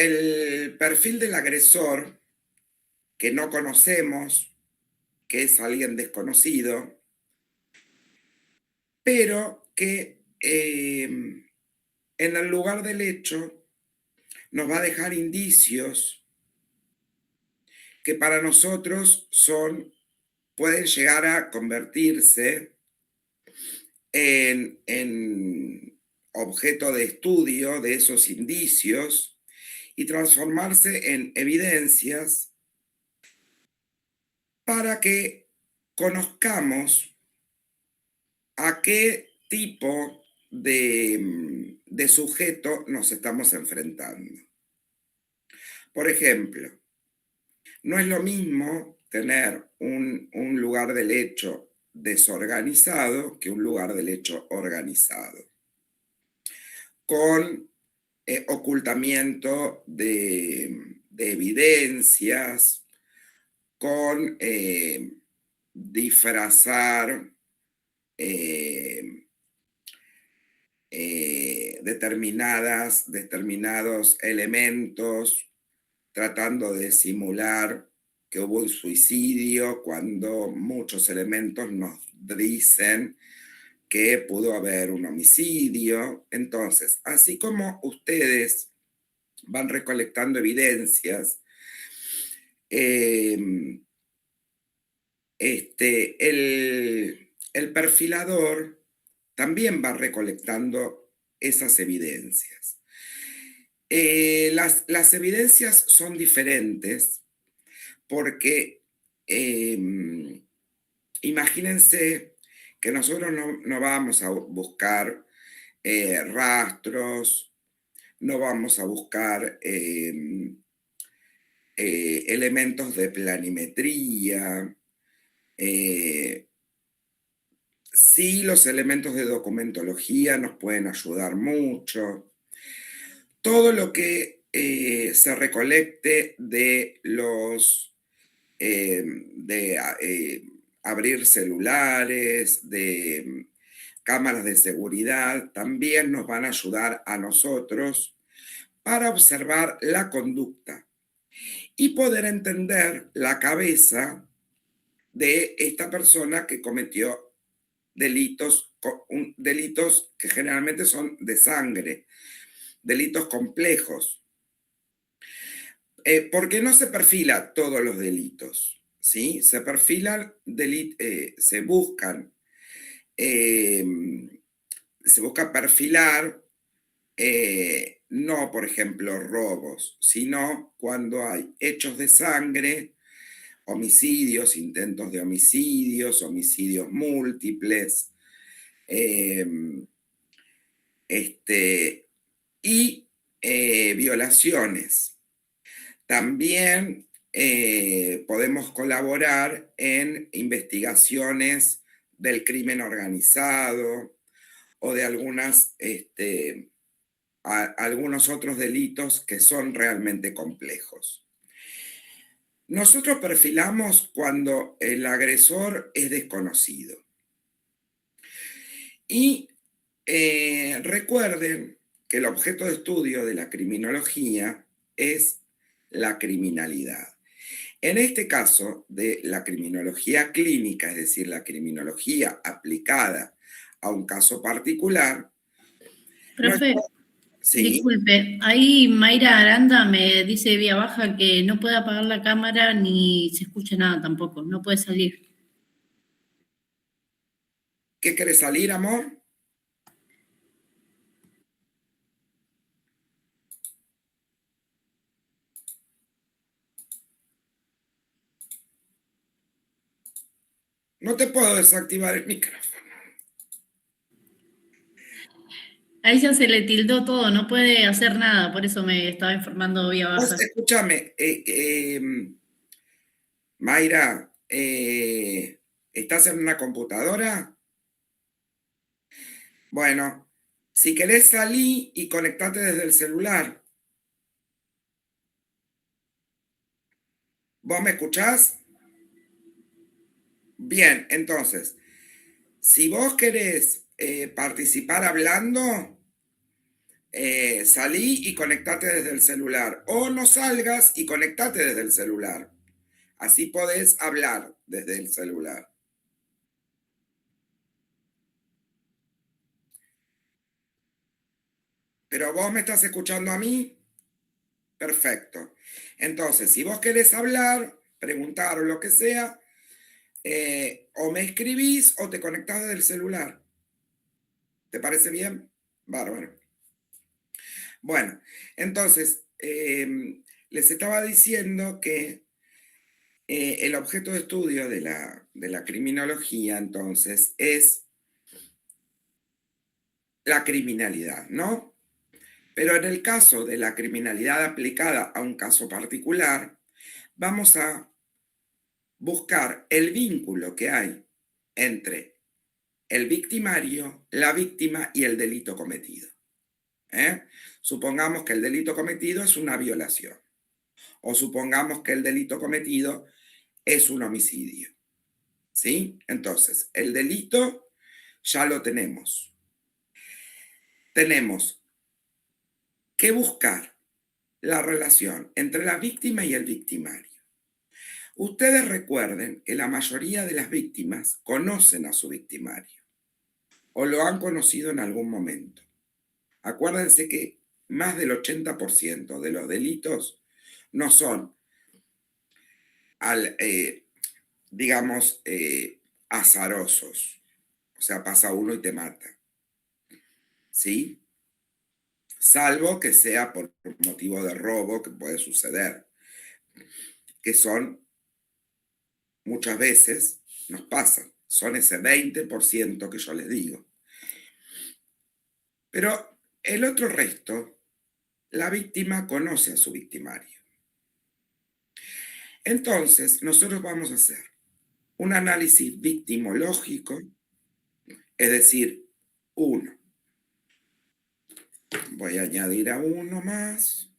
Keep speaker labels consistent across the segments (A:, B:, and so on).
A: el perfil del agresor que no conocemos, que es alguien desconocido, pero que en el lugar del hecho nos va a dejar indicios que para nosotros pueden llegar a convertirse en objeto de estudio de esos indicios y transformarse en evidencias para que conozcamos a qué tipo de sujeto nos estamos enfrentando. Por ejemplo, no es lo mismo tener un lugar del hecho desorganizado que un lugar del hecho organizado, con ocultamiento de evidencias, con disfrazar eh, determinados elementos, tratando de simular que hubo un suicidio cuando muchos elementos nos dicen que pudo haber un homicidio. Entonces, así como ustedes van recolectando evidencias, eh, el perfilador también va recolectando esas evidencias. Las evidencias son diferentes porque imagínense que nosotros no vamos a buscar rastros, no vamos a buscar elementos de planimetría. Sí, los elementos de documentología nos pueden ayudar mucho. Todo lo que se recolecte de abrir celulares, de cámaras de seguridad, también nos van a ayudar a nosotros para observar la conducta y poder entender la cabeza de esta persona que cometió delitos que generalmente son de sangre, delitos complejos. Porque no se perfila todos los delitos, ¿sí? Se perfilan se busca perfilar no, por ejemplo, robos, sino cuando hay hechos de sangre, homicidios, intentos de homicidios, homicidios múltiples, eh, y violaciones. También podemos colaborar en investigaciones del crimen organizado o de algunos otros delitos que son realmente complejos. Nosotros perfilamos cuando el agresor es desconocido. Y recuerden que el objeto de estudio de la criminología es la criminalidad. En este caso de la criminología clínica, es decir, la criminología aplicada a un caso particular.
B: Profe,
A: ¿Sí?
B: disculpe, ahí Mayra Aranda me dice vía baja que no puede apagar la cámara ni se escucha nada tampoco, no puede salir.
A: ¿Qué querés salir, amor? No te puedo desactivar el micrófono.
B: A ella se le tildó todo, no puede hacer nada, por eso me estaba informando vía
A: Vos,
B: baja.
A: escúchame, Mayra, ¿estás en una computadora? Bueno, si querés salí y conectate desde el celular. ¿Vos me escuchás? Bien, entonces, si vos querés participar hablando, salí y conectate desde el celular. O no salgas y conectate desde el celular. Así podés hablar desde el celular. Pero vos me estás escuchando a mí. Perfecto. Entonces, si vos querés hablar, preguntar o lo que sea, o me escribís o te conectás desde el celular. ¿Te parece bien? Bárbaro. Bueno, entonces, les estaba diciendo que el objeto de estudio de la criminología, entonces, es la criminalidad, ¿no? Pero en el caso de la criminalidad aplicada a un caso particular, vamos a buscar el vínculo que hay entre el victimario, la víctima y el delito cometido. Supongamos que el delito cometido es una violación, o supongamos que el delito cometido es un homicidio. ¿Sí? Entonces, el delito ya lo tenemos. Tenemos que buscar la relación entre la víctima y el victimario. Ustedes recuerden que la mayoría de las víctimas conocen a su victimario o lo han conocido en algún momento. Acuérdense que más del 80% de los delitos no son, digamos, azarosos. O sea, pasa uno y te mata. ¿Sí? Salvo que sea por motivo de robo, que puede suceder, que son, muchas veces, nos pasan, son ese 20% que yo les digo. Pero el otro resto, la víctima conoce a su victimario. Entonces, nosotros vamos a hacer un análisis victimológico, es decir, uno. Voy a añadir a uno más.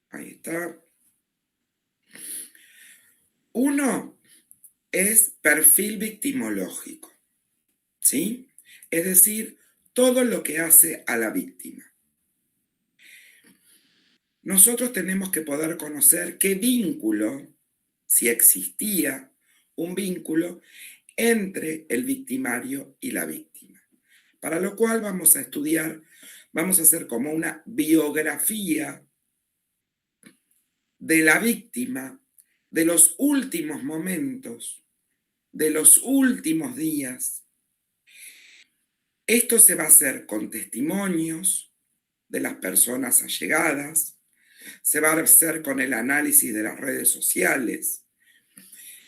A: Ahí está. Uno es perfil victimológico, ¿sí? Es decir, todo lo que hace a la víctima. Nosotros tenemos que poder conocer qué vínculo, si existía un vínculo entre el victimario y la víctima. Para lo cual vamos a estudiar, vamos a hacer como una biografía de la víctima, de los últimos momentos, de los últimos días. Esto se va a hacer con testimonios de las personas allegadas, se va a hacer con el análisis de las redes sociales,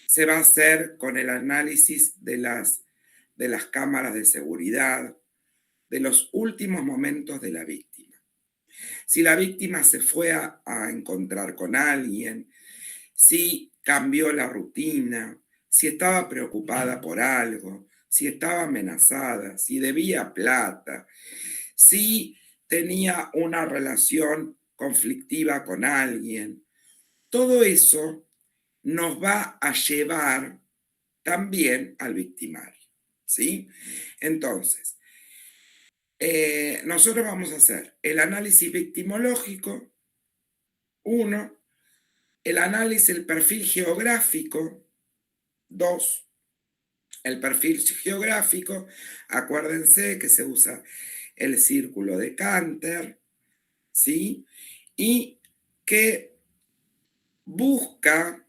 A: se va a hacer con el análisis de las cámaras de seguridad, de los últimos momentos de la víctima. Si la víctima se fue a encontrar con alguien, si cambió la rutina, si estaba preocupada por algo, si estaba amenazada, si debía plata, si tenía una relación conflictiva con alguien. Todo eso nos va a llevar también al victimario, ¿sí? Entonces, nosotros vamos a hacer el análisis victimológico, uno, el análisis, el perfil geográfico, dos, el perfil geográfico, acuérdense que se usa el círculo de Cantor, ¿sí? Y que busca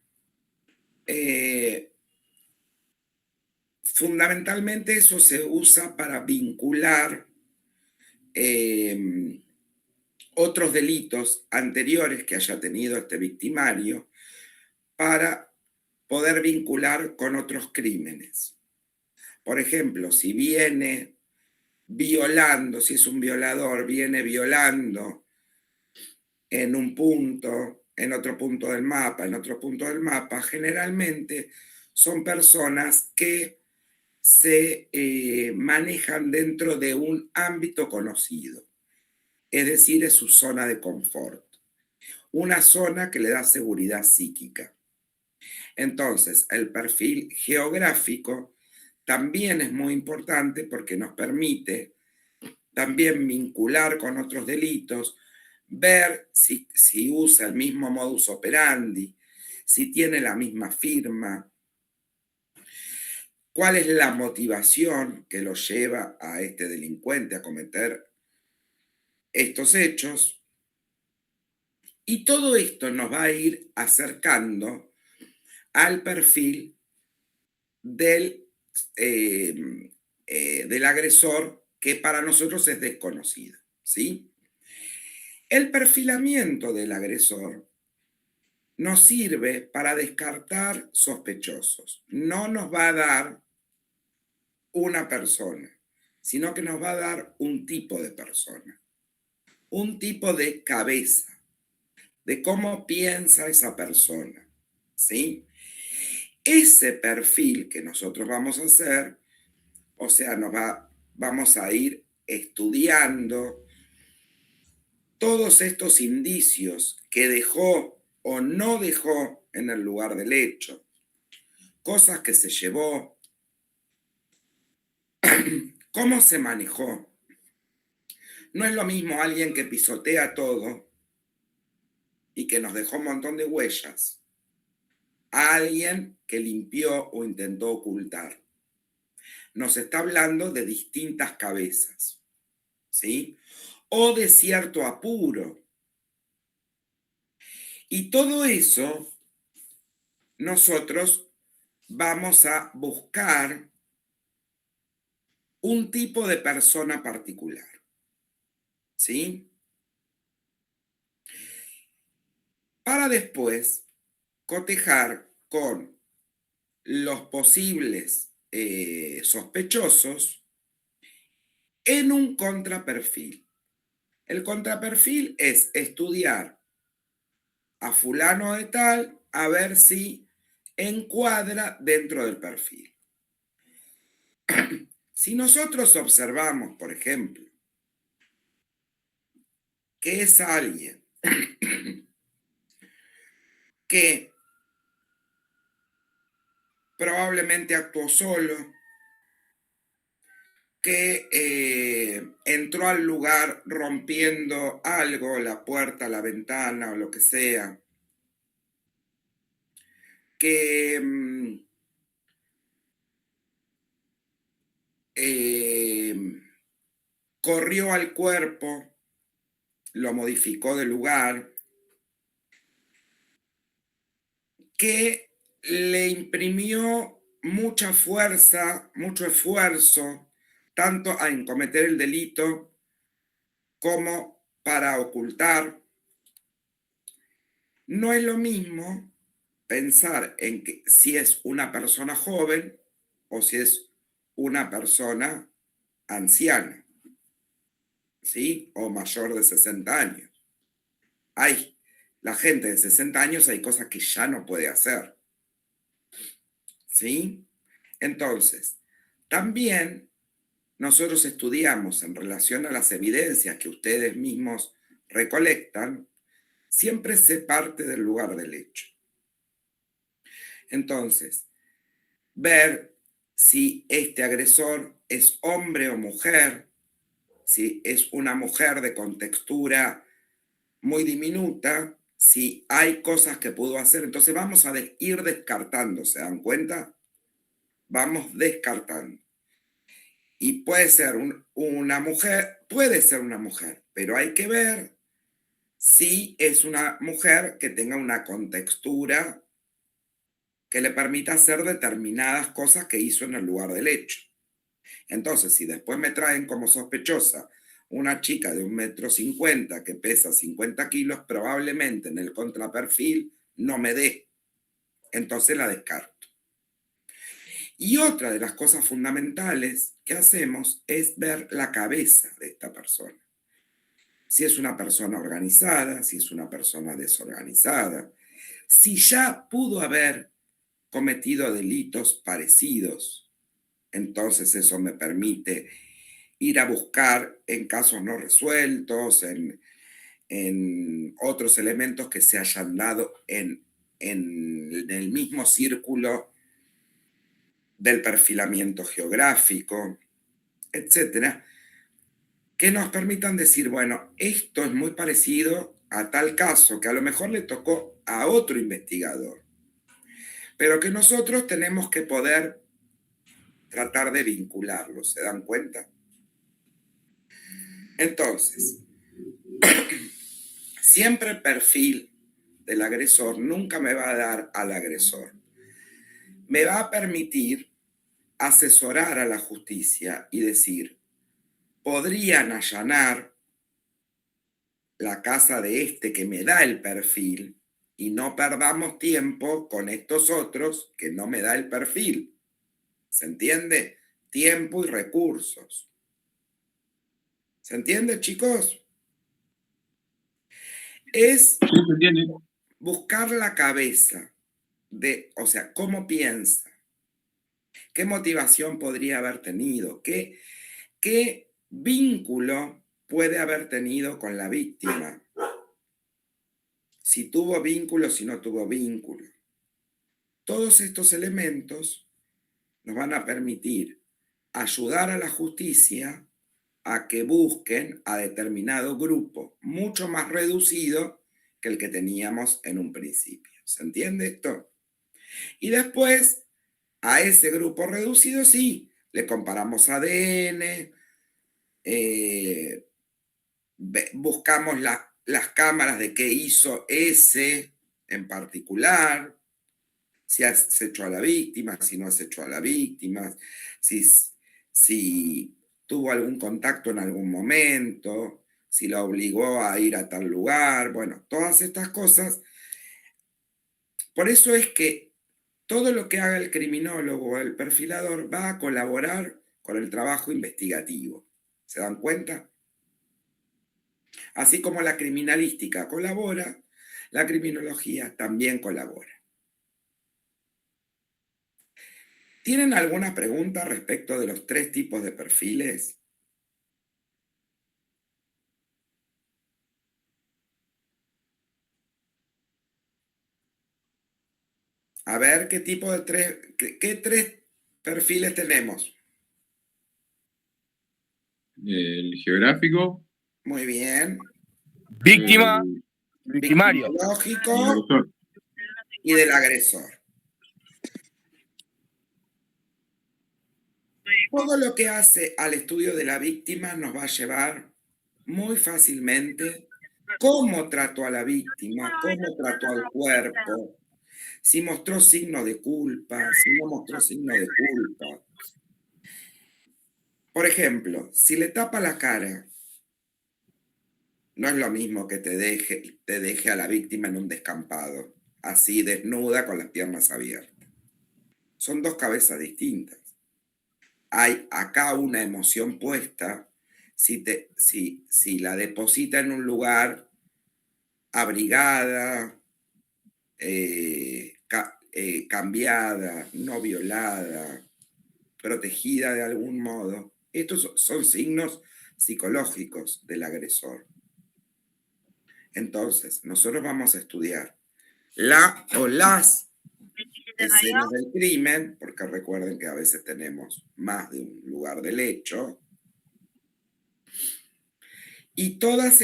A: fundamentalmente eso se usa para vincular otros delitos anteriores que haya tenido este victimario para poder vincular con otros crímenes. Por ejemplo, si viene violando, si es un violador, viene violando en un punto, en otro punto del mapa, en otro punto del mapa, generalmente son personas que se manejan dentro de un ámbito conocido, es decir, es su zona de confort, una zona que le da seguridad psíquica. Entonces, el perfil geográfico también es muy importante porque nos permite también vincular con otros delitos, ver si usa el mismo modus operandi, si tiene la misma firma, cuál es la motivación que lo lleva a este delincuente a cometer estos hechos. Y todo esto nos va a ir acercando al perfil del, eh, del agresor que para nosotros es desconocido, ¿sí? El perfilamiento del agresor nos sirve para descartar sospechosos. No nos va a dar una persona, sino que nos va a dar un tipo de persona, un tipo de cabeza, de cómo piensa esa persona, ¿sí? Ese perfil que nosotros vamos a hacer, o sea, vamos a ir estudiando todos estos indicios que dejó o no dejó en el lugar del hecho, cosas que se llevó, cómo se manejó. No es lo mismo alguien que pisotea todo y que nos dejó un montón de huellas, a alguien que limpió o intentó ocultar. Nos está hablando de distintas cabezas, ¿sí? O de cierto apuro. Y todo eso nosotros vamos a buscar un tipo de persona particular, ¿sí? Para después cotejar con los posibles sospechosos en un contraperfil. El contraperfil es estudiar a fulano de tal a ver si encuadra dentro del perfil. Si nosotros observamos, por ejemplo, que es alguien que probablemente actuó solo, que entró al lugar rompiendo algo, la puerta, la ventana o lo que sea, que eh, corrió al cuerpo, lo modificó de lugar, que le imprimió mucha fuerza, mucho esfuerzo, tanto en cometer el delito como para ocultar. No es lo mismo pensar en que si es una persona joven o si es una persona anciana, ¿sí? O mayor de 60 años. Hay la gente de 60 años, hay cosas que ya no puede hacer, ¿sí? Entonces, también nosotros estudiamos en relación a las evidencias que ustedes mismos recolectan, siempre se parte del lugar del hecho. Entonces, ver si este agresor es hombre o mujer, si es una mujer de contextura muy diminuta, si hay cosas que pudo hacer. Entonces vamos a ir descartando, ¿se dan cuenta? Vamos descartando. Y puede ser una mujer, puede ser una mujer, pero hay que ver si es una mujer que tenga una contextura que le permita hacer determinadas cosas que hizo en el lugar del hecho. Entonces, si después me traen como sospechosa una chica de 1,50 m que pesa 50 kilos, probablemente en el contraperfil no me dé. Entonces la descarto. Y otra de las cosas fundamentales que hacemos es ver la cabeza de esta persona. Si es una persona organizada, si es una persona desorganizada, si ya pudo haber cometido delitos parecidos. Entonces eso me permite ir a buscar en casos no resueltos, en otros elementos que se hayan dado en en el mismo círculo del perfilamiento geográfico, etcétera, que nos permitan decir, bueno, esto es muy parecido a tal caso que a lo mejor le tocó a otro investigador, pero que nosotros tenemos que poder tratar de vincularlo, ¿se dan cuenta? Entonces, siempre el perfil del agresor nunca me va a dar al agresor. Me va a permitir asesorar a la justicia y decir, podrían allanar la casa de este que me da el perfil y no perdamos tiempo con estos otros que no me da el perfil. ¿Se entiende? Tiempo y recursos. ¿Se entiende, chicos? Es buscar la cabeza de, o sea, cómo piensa, qué motivación podría haber tenido, qué vínculo puede haber tenido con la víctima. Si tuvo vínculo, si no tuvo vínculo. Todos estos elementos nos van a permitir ayudar a la justicia a que busquen a determinado grupo, mucho más reducido que el que teníamos en un principio. ¿Se entiende esto? Y después, a ese grupo reducido, sí, le comparamos ADN, buscamos las cámaras de qué hizo ese en particular, si has hecho a la víctima, si no has hecho a la víctima, si tuvo algún contacto en algún momento, si la obligó a ir a tal lugar, bueno, todas estas cosas. Por eso es que todo lo que haga el criminólogo o el perfilador va a colaborar con el trabajo investigativo. ¿Se dan cuenta? Así como la criminalística colabora, la criminología también colabora. ¿Tienen alguna pregunta respecto de los 3 tipos de perfiles? A ver, ¿qué tipo de qué 3 perfiles tenemos?
C: El geográfico.
A: Muy bien.
D: Víctima, victimario.
A: Victimológico y del agresor. Todo lo que hace al estudio de la víctima nos va a llevar muy fácilmente cómo trató a la víctima, cómo trató al cuerpo, si mostró signos de culpa, si no mostró signos de culpa. Por ejemplo, si le tapa la cara, no es lo mismo que te deje a la víctima en un descampado, así desnuda con las piernas abiertas. Son 2 cabezas distintas. Hay acá una emoción puesta, si la deposita en un lugar abrigada, cambiada, no violada, protegida de algún modo. Estos son signos psicológicos del agresor. Entonces, nosotros vamos a estudiar la o las escenas del crimen, porque recuerden que a veces tenemos más de un lugar del hecho, y todas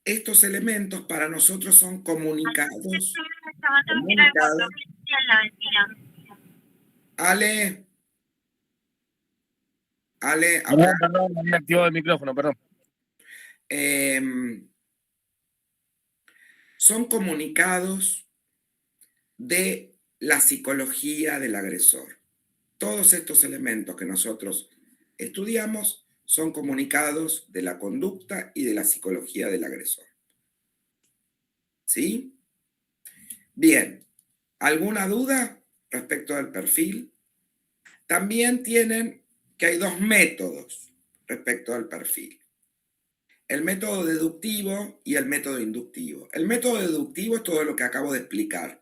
A: estos elementos para nosotros son comunicados. Ale,
D: Perdón, me había activado el micrófono, perdón.
A: Son comunicados de la psicología del agresor. Todos estos elementos que nosotros estudiamos son comunicados de la conducta y de la psicología del agresor. ¿Sí? Bien, ¿alguna duda respecto al perfil? También tienen que hay 2 métodos respecto al perfil. El método deductivo y el método inductivo. El método deductivo es todo lo que acabo de explicar.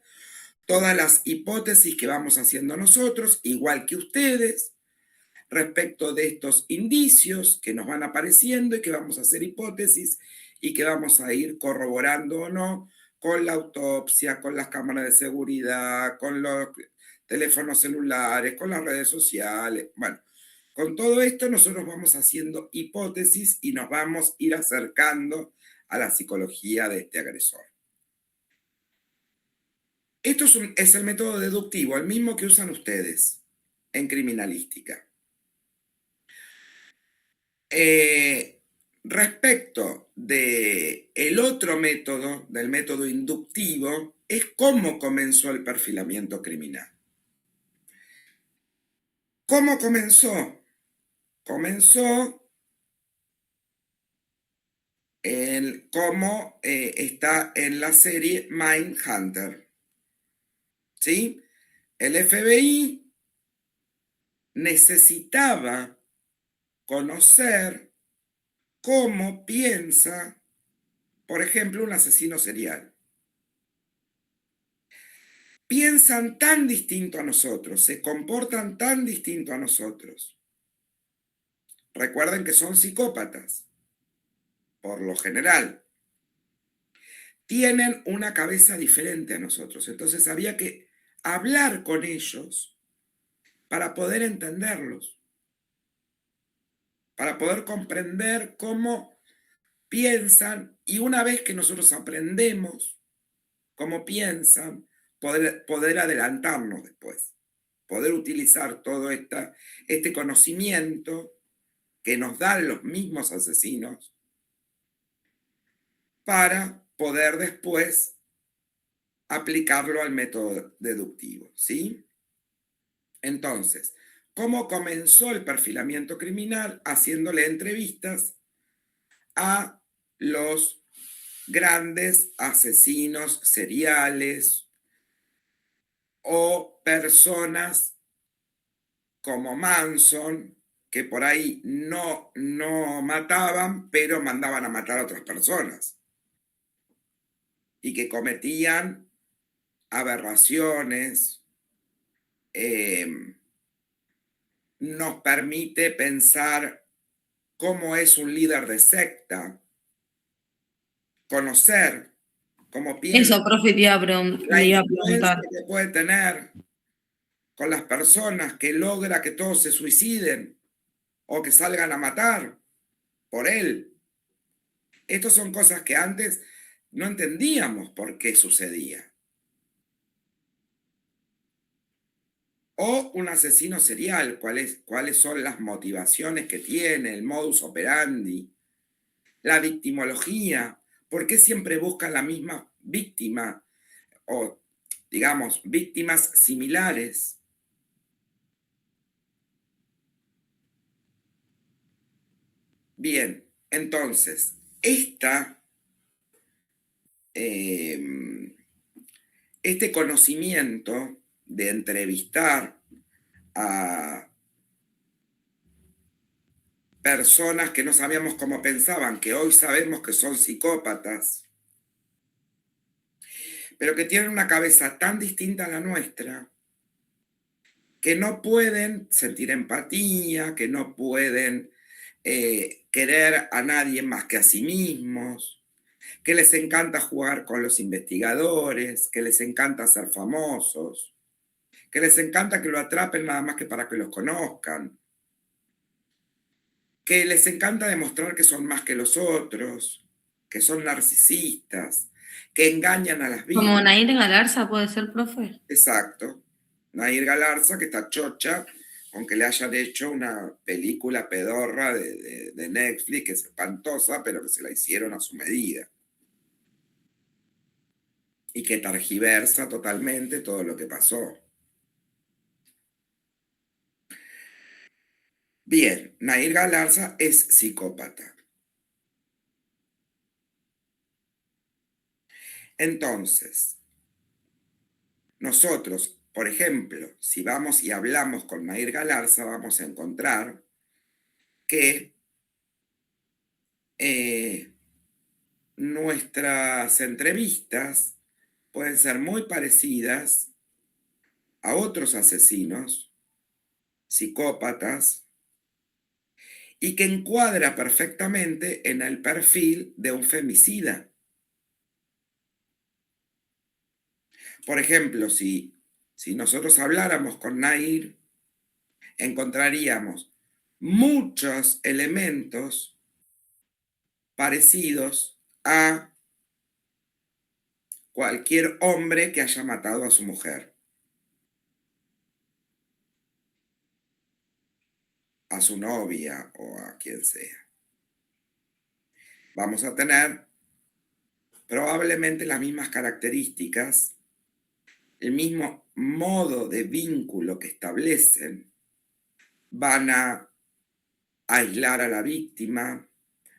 A: Todas las hipótesis que vamos haciendo nosotros, igual que ustedes, respecto de estos indicios que nos van apareciendo y que vamos a hacer hipótesis y que vamos a ir corroborando o no con la autopsia, con las cámaras de seguridad, con los teléfonos celulares, con las redes sociales. Bueno, con todo esto nosotros vamos haciendo hipótesis y nos vamos a ir acercando a la psicología de este agresor. Esto es el método deductivo, el mismo que usan ustedes en criminalística. Respecto del otro método, del método inductivo, es cómo comenzó el perfilamiento criminal. ¿Cómo comenzó? Comenzó como está en la serie Mindhunter. ¿Sí? El FBI necesitaba conocer cómo piensa, por ejemplo, un asesino serial. Piensan tan distinto a nosotros, se comportan tan distinto a nosotros. Recuerden que son psicópatas, por lo general. Tienen una cabeza diferente a nosotros, entonces había que hablar con ellos para poder entenderlos, para poder comprender cómo piensan, y una vez que nosotros aprendemos cómo piensan, poder adelantarnos después, poder utilizar todo este conocimiento que nos dan los mismos asesinos para poder después aplicarlo al método deductivo, ¿sí? Entonces, ¿cómo comenzó el perfilamiento criminal? Haciéndole entrevistas a los grandes asesinos seriales o personas como Manson, que por ahí no mataban, pero mandaban a matar a otras personas y que cometían aberraciones. Nos permite pensar cómo es un líder de secta, conocer cómo piensa,
E: Eso, profe, le iba a
A: la influencia
E: preguntar.
A: que puede tener con las personas, que logra que todos se suiciden o que salgan a matar por él. Estas son cosas que antes no entendíamos por qué sucedía. O un asesino serial, cuáles son las motivaciones que tiene, el modus operandi, la victimología, por qué siempre buscan la misma víctima o, digamos, víctimas similares. Bien, entonces, este conocimiento de entrevistar a personas que no sabíamos cómo pensaban, que hoy sabemos que son psicópatas, pero que tienen una cabeza tan distinta a la nuestra, que no pueden sentir empatía, que no pueden querer a nadie más que a sí mismos, que les encanta jugar con los investigadores, que les encanta ser famosos, que les encanta que lo atrapen nada más que para que los conozcan, que les encanta demostrar que son más que los otros, que son narcisistas, que engañan a las
E: ¿Como
A: víctimas.
E: Nair Galarza puede ser, profe?
A: Exacto. Nair Galarza, que está chocha, aunque le hayan hecho una película pedorra de Netflix, que es espantosa, pero que se la hicieron a su medida. Y que tergiversa totalmente todo lo que pasó. Bien, Nair Galarza es psicópata. Entonces, nosotros, por ejemplo, si vamos y hablamos con Nair Galarza, vamos a encontrar que nuestras entrevistas pueden ser muy parecidas a otros asesinos, psicópatas, y que encuadra perfectamente en el perfil de un femicida. Por ejemplo, si nosotros habláramos con Nair, encontraríamos muchos elementos parecidos a cualquier hombre que haya matado a su mujer, a su novia o a quien sea. Vamos a tener probablemente las mismas características, el mismo modo de vínculo que establecen, van a aislar a la víctima,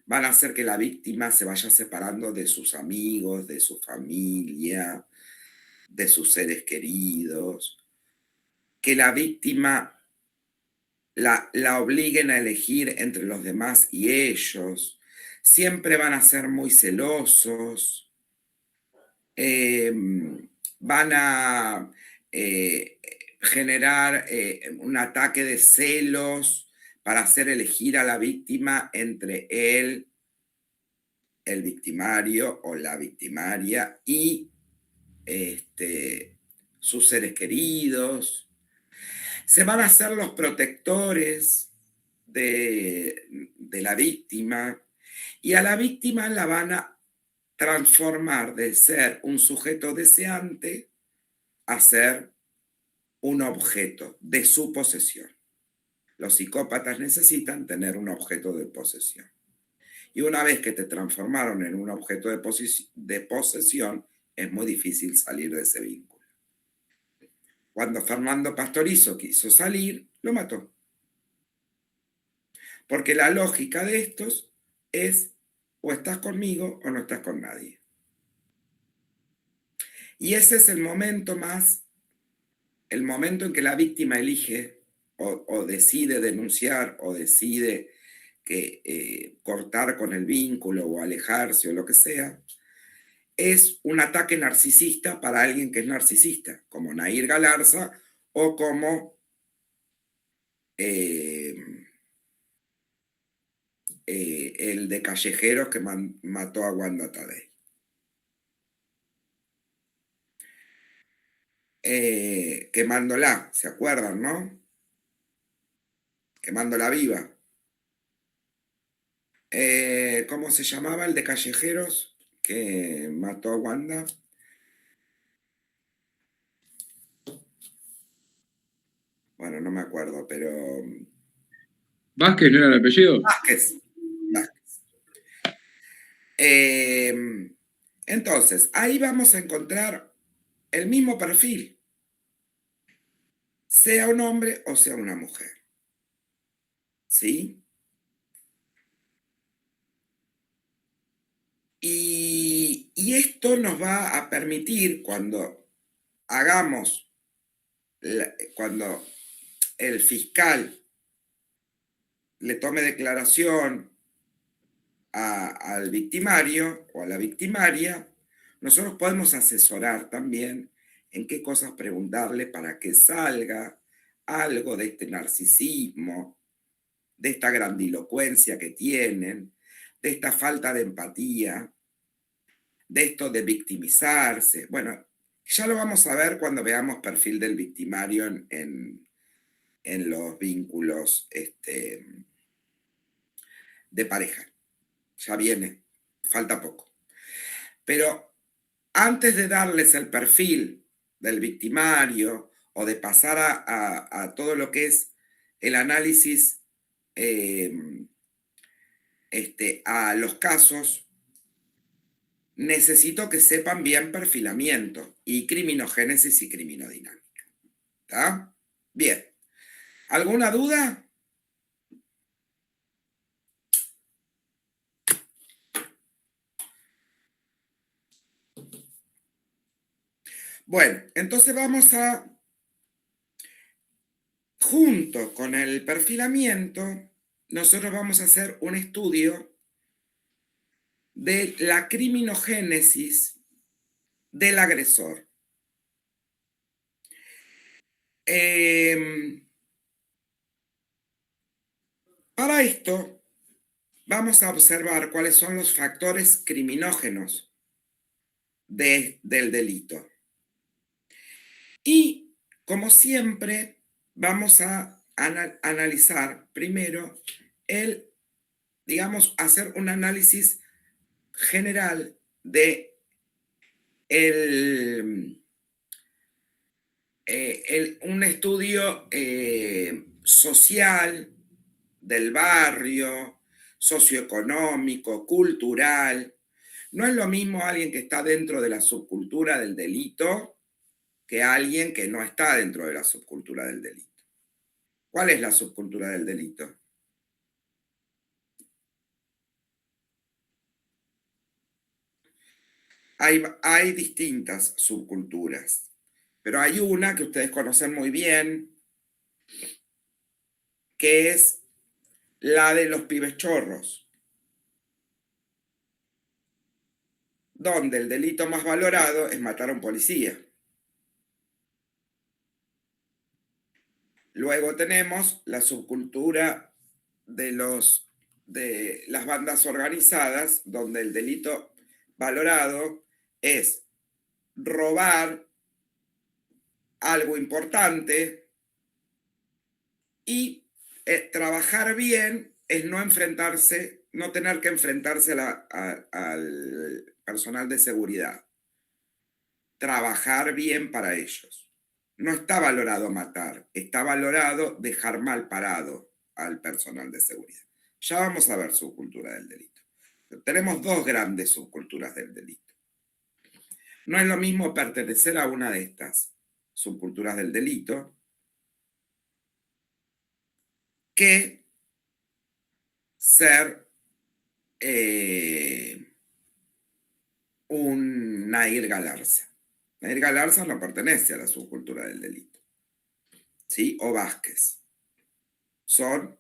A: van a hacer que la víctima se vaya separando de sus amigos, de su familia, de sus seres queridos, que la víctima la obliguen a elegir entre los demás y ellos, siempre van a ser muy celosos, van a generar un ataque de celos para hacer elegir a la víctima entre él, el victimario o la victimaria y sus seres queridos. Se van a hacer los protectores de la víctima y a la víctima la van a transformar de ser un sujeto deseante a ser un objeto de su posesión. Los psicópatas necesitan tener un objeto de posesión. Y una vez que te transformaron en un objeto de posesión, es muy difícil salir de ese vínculo. Cuando Fernando Pastorizo quiso salir, lo mató. Porque la lógica de estos es o estás conmigo o no estás con nadie. Y ese es el momento en que la víctima elige o decide denunciar o decide cortar con el vínculo o alejarse o lo que sea, es un ataque narcisista para alguien que es narcisista, como Nair Galarza o como el de Callejeros que mató a Wanda Tadei. Quemándola, ¿se acuerdan, no? Quemándola viva. ¿Cómo se llamaba el de Callejeros que mató a Wanda? Bueno, no me acuerdo, pero...
C: ¿Vázquez no era el apellido?
A: Vázquez. Entonces, ahí vamos a encontrar el mismo perfil, sea un hombre o sea una mujer. ¿Sí? Y esto nos va a permitir cuando cuando el fiscal le tome declaración al victimario o a la victimaria, nosotros podemos asesorar también en qué cosas preguntarle para que salga algo de este narcisismo, de esta grandilocuencia que tienen, de esta falta de empatía, de esto de victimizarse. Bueno, ya lo vamos a ver cuando veamos perfil del victimario en los vínculos de pareja. Ya viene, falta poco. Pero antes de darles el perfil del victimario o de pasar a todo lo que es el análisis a los casos, necesito que sepan bien perfilamiento y criminogénesis y criminodinámica. ¿Está? Bien. ¿Alguna duda? Bueno, entonces vamos a, junto con el perfilamiento, nosotros vamos a hacer un estudio de la criminogénesis del agresor. Para esto, vamos a observar cuáles son los factores criminógenos del delito. Y, como siempre, vamos a analizar primero digamos, hacer un análisis general de un estudio social del barrio, socioeconómico, cultural. No es lo mismo alguien que está dentro de la subcultura del delito que alguien que no está dentro de la subcultura del delito. ¿Cuál es la subcultura del delito? Hay distintas subculturas, pero hay una que ustedes conocen muy bien, que es la de los pibes chorros, donde el delito más valorado es matar a un policía. Luego tenemos la subcultura de las bandas organizadas, donde el delito valorado es robar algo importante y trabajar bien es no tener que enfrentarse al personal de seguridad. Trabajar bien para ellos. No está valorado matar, está valorado dejar mal parado al personal de seguridad. Ya vamos a ver subcultura del delito. Tenemos dos grandes subculturas del delito. No es lo mismo pertenecer a una de estas subculturas del delito que ser un Nair Galarza. Nair Galarza no pertenece a la subcultura del delito, ¿sí? O Vázquez. Son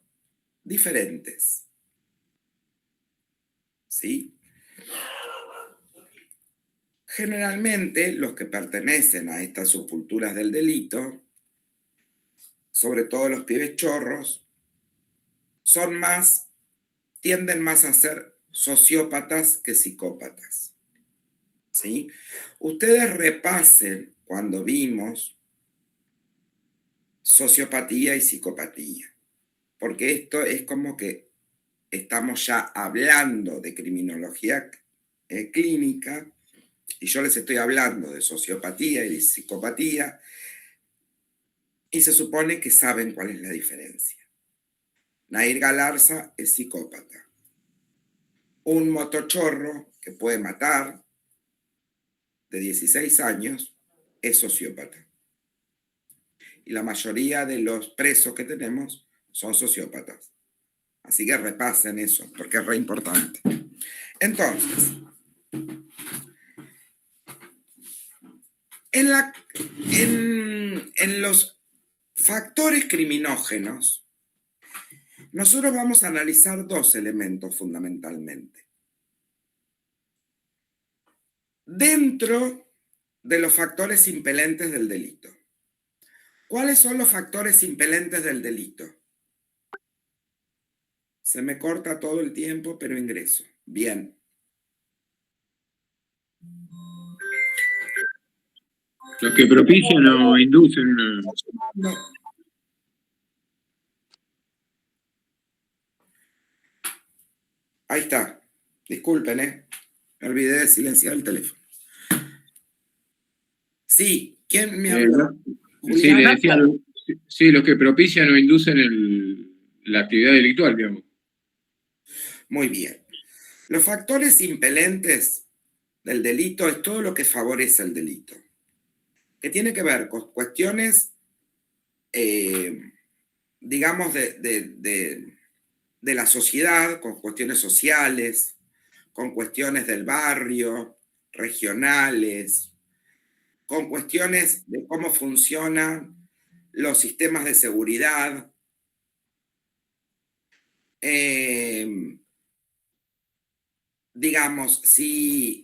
A: diferentes, ¿sí? Generalmente los que pertenecen a estas subculturas del delito, sobre todo los pibes chorros, tienden más a ser sociópatas que psicópatas, ¿sí? Ustedes repasen cuando vimos sociopatía y psicopatía, porque esto es como que estamos ya hablando de criminología clínica y yo les estoy hablando de sociopatía y de psicopatía y se supone que saben cuál es la diferencia. Nair Galarza es psicópata. Un motochorro que puede matar de 16 años es sociópata. Y la mayoría de los presos que tenemos son sociópatas. Así que repasen eso, porque es re importante. Entonces, en los factores criminógenos, nosotros vamos a analizar dos elementos fundamentalmente. Dentro de los factores impelentes del delito. ¿Cuáles son los factores impelentes del delito? Se me corta todo el tiempo, pero ingreso. Bien.
C: Los que propician o inducen.
A: No. Ahí está. Disculpen, me olvidé de silenciar el teléfono. Sí, ¿quién me habló?
C: Sí, le decía, sí, los que propician o inducen la actividad delictual, digamos.
A: Muy bien. Los factores impelentes del delito es todo lo que favorece el delito, que tiene que ver con cuestiones, digamos, de la sociedad, con cuestiones sociales, con cuestiones del barrio, regionales, con cuestiones de cómo funcionan los sistemas de seguridad. Digamos, si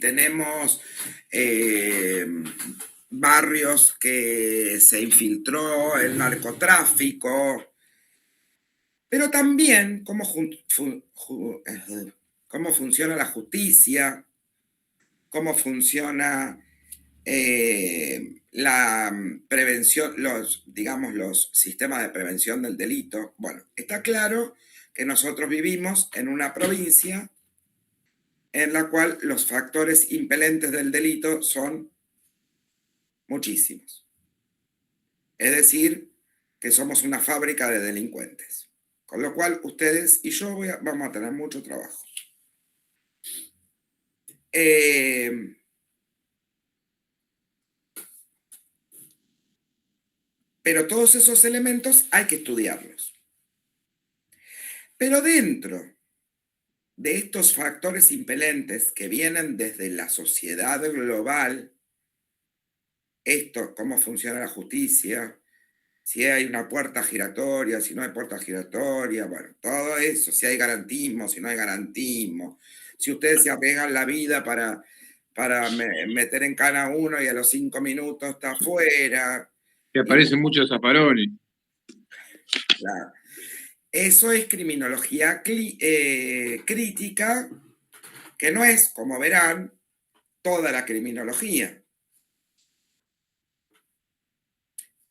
A: tenemos barrios que se infiltró el narcotráfico, pero también cómo funciona la justicia, cómo funciona la prevención, digamos, los sistemas de prevención del delito. Bueno, está claro que nosotros vivimos en una provincia en la cual los factores impelentes del delito son muchísimos. Es decir, que somos una fábrica de delincuentes. Con lo cual, ustedes y yo vamos a tener mucho trabajo. Pero todos esos elementos hay que estudiarlos. Pero dentro de estos factores impelentes que vienen desde la sociedad global, esto, cómo funciona la justicia, si hay una puerta giratoria, si no hay puerta giratoria, bueno, todo eso, si hay garantismo, si no hay garantismo, si ustedes se apegan la vida para meter en cana a uno y a los 5 minutos está afuera.
C: Que aparecen muchos zafarones.
A: Claro. Eso es criminología crítica, que no es, como verán, toda la criminología.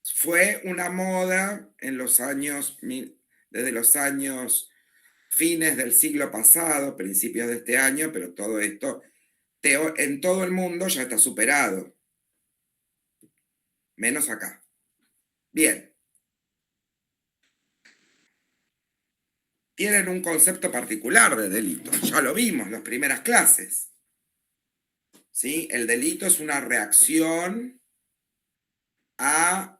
A: Fue una moda en los años, desde los años fines del siglo pasado, principios de este año, pero todo esto en todo el mundo ya está superado, menos acá. Bien. Tienen un concepto particular de delito, ya lo vimos en las primeras clases. ¿Sí? El delito es una reacción a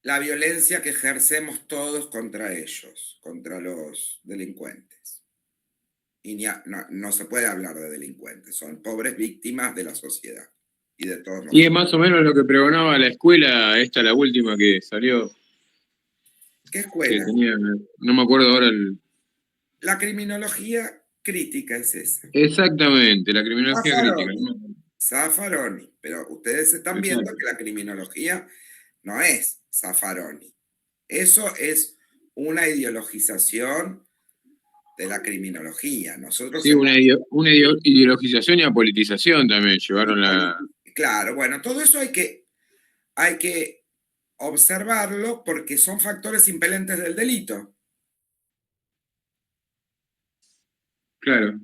A: la violencia que ejercemos todos contra ellos, contra los delincuentes. Y no se puede hablar de delincuentes, son pobres víctimas de la sociedad y de todos nosotros.
C: Y es más o menos lo que pregonaba la escuela, esta la última que salió.
A: ¿Qué escuela?
C: Que tenía, no me acuerdo ahora
A: La criminología crítica es esa.
C: Exactamente, la criminología
A: Zaffaroni,
C: crítica.
A: Zaffaroni, pero ustedes están viendo que la criminología no es Zaffaroni. Eso es una ideologización de la criminología. Nosotros
C: Sí, una ideologización y apolitización también llevaron la...
A: Claro, bueno, todo eso hay que observarlo porque son factores impelentes del delito.
C: Claro.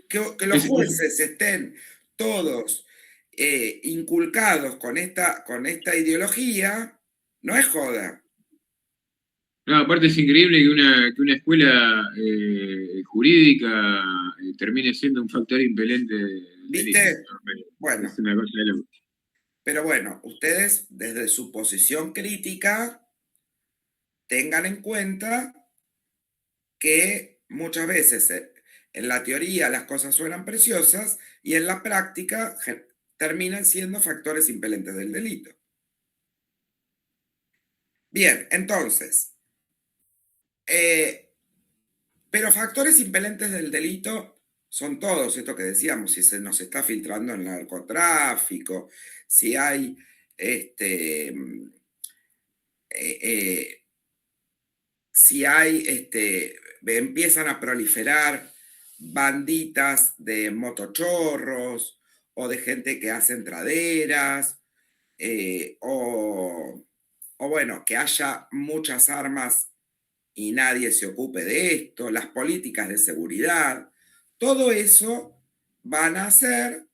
A: Que los jueces estén todos inculcados con esta ideología, no es joda.
C: No, aparte es increíble que una escuela jurídica termine siendo un factor impelente del
A: ¿Viste?
C: delito.
A: Bueno.
C: Es una cosa de loco.
A: Pero bueno, ustedes desde su posición crítica tengan en cuenta que muchas veces en la teoría las cosas suenan preciosas y en la práctica terminan siendo factores impelentes del delito. Bien, entonces, pero factores impelentes del delito son todos, esto que decíamos, si se nos está filtrando el narcotráfico, si hay empiezan a proliferar banditas de motochorros o de gente que hace entraderas, o bueno, que haya muchas armas y nadie se ocupe de esto, las políticas de seguridad, todo eso van a ser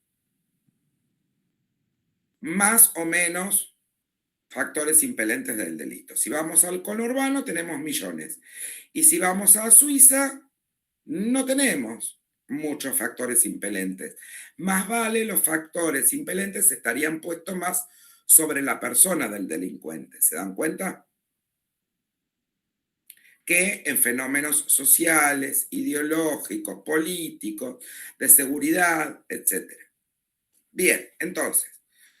A: más o menos factores impelentes del delito. Si vamos al conurbano tenemos millones. Y si vamos a Suiza, no tenemos muchos factores impelentes. Más vale los factores impelentes estarían puestos más sobre la persona del delincuente. ¿Se dan cuenta? Que en fenómenos sociales, ideológicos, políticos, de seguridad, etc. Bien, entonces,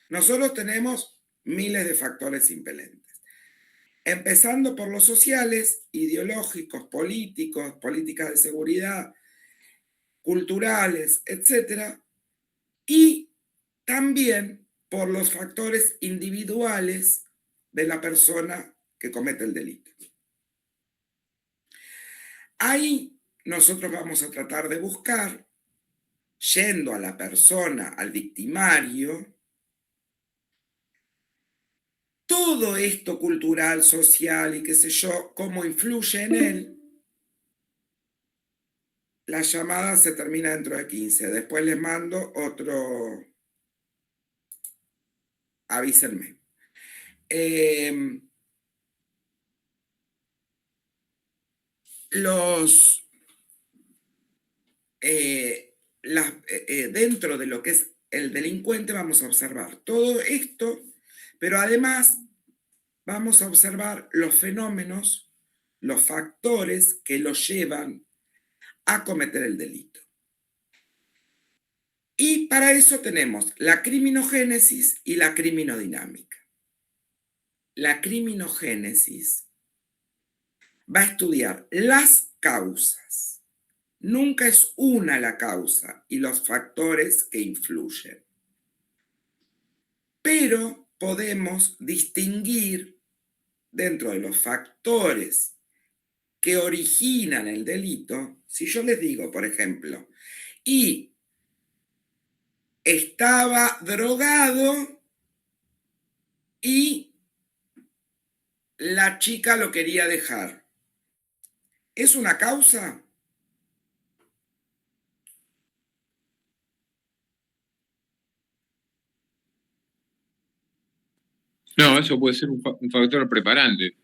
A: nosotros tenemos miles de factores impelentes. Empezando por los sociales, ideológicos, políticos, políticas de seguridad, culturales, etc. Y también por los factores individuales de la persona que comete el delito. Ahí nosotros vamos a tratar de buscar yendo a la persona, al victimario, todo esto cultural, social y qué sé yo, cómo influye en él, la llamada se termina dentro de 15. Después les mando otro, avísenme. Dentro de lo que es el delincuente vamos a observar todo esto, pero además vamos a observar los fenómenos, los factores que lo llevan a cometer el delito. Y para eso tenemos la criminogénesis y la criminodinámica. La criminogénesis va a estudiar las causas. Nunca es una la causa y los factores que influyen. Pero podemos distinguir dentro de los factores que originan el delito. Si yo les digo, por ejemplo, y estaba drogado y la chica lo quería dejar, ¿es una causa?
C: No, eso puede ser un factor preparante,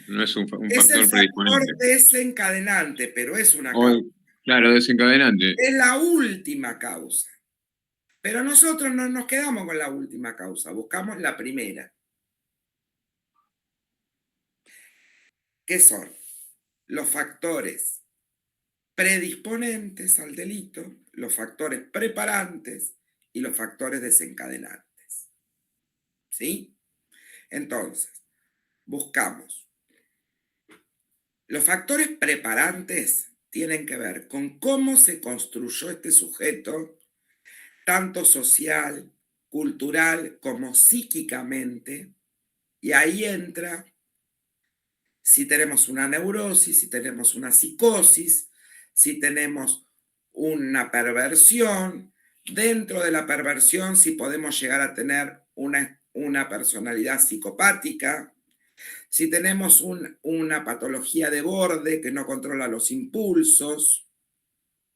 C: no es un
A: Es
C: factor
A: el
C: predisponente.
A: factor desencadenante, pero es una causa.
C: Claro, desencadenante.
A: Es la última causa. Pero nosotros no nos quedamos con la última causa, buscamos la primera. ¿Qué son? Los factores predisponentes al delito, los factores preparantes y los factores desencadenantes. ¿Sí? Entonces, buscamos. Los factores preparantes tienen que ver con cómo se construyó este sujeto, tanto social, cultural como psíquicamente, y ahí entra si tenemos una neurosis, si tenemos una psicosis, si tenemos una perversión. Dentro de la perversión, si podemos llegar a tener una personalidad psicopática, si tenemos una patología de borde que no controla los impulsos,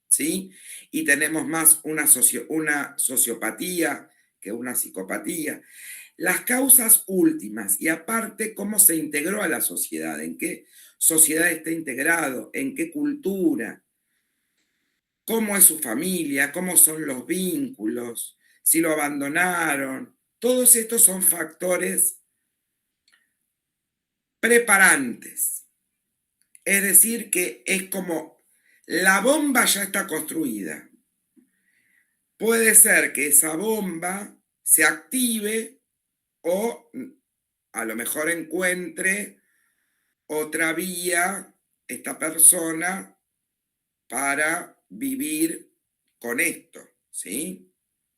A: ¿sí? Y tenemos más una sociopatía que una psicopatía. Las causas últimas y aparte cómo se integró a la sociedad, en qué sociedad está integrado, en qué cultura, cómo es su familia, cómo son los vínculos, si lo abandonaron. Todos estos son factores preparantes. Es decir, que es como la bomba ya está construida. Puede ser que esa bomba se active o a lo mejor encuentre otra vía esta persona para vivir con esto, ¿sí?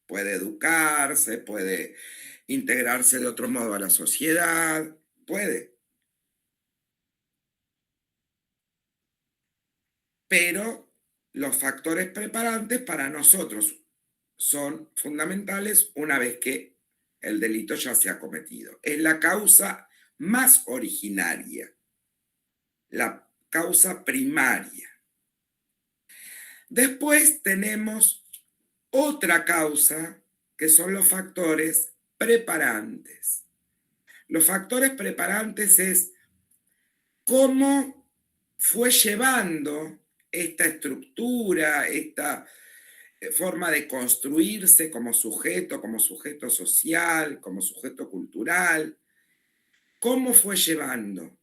A: Puede educarse, puede integrarse de otro modo a la sociedad, puede. Pero los factores preparantes para nosotros son fundamentales una vez que el delito ya se ha cometido. Es la causa más originaria, la causa primaria. Después tenemos otra causa que son los factores preparantes. Los factores preparantes es cómo fue llevando esta estructura, esta forma de construirse como sujeto social, como sujeto cultural. ¿Cómo fue llevando?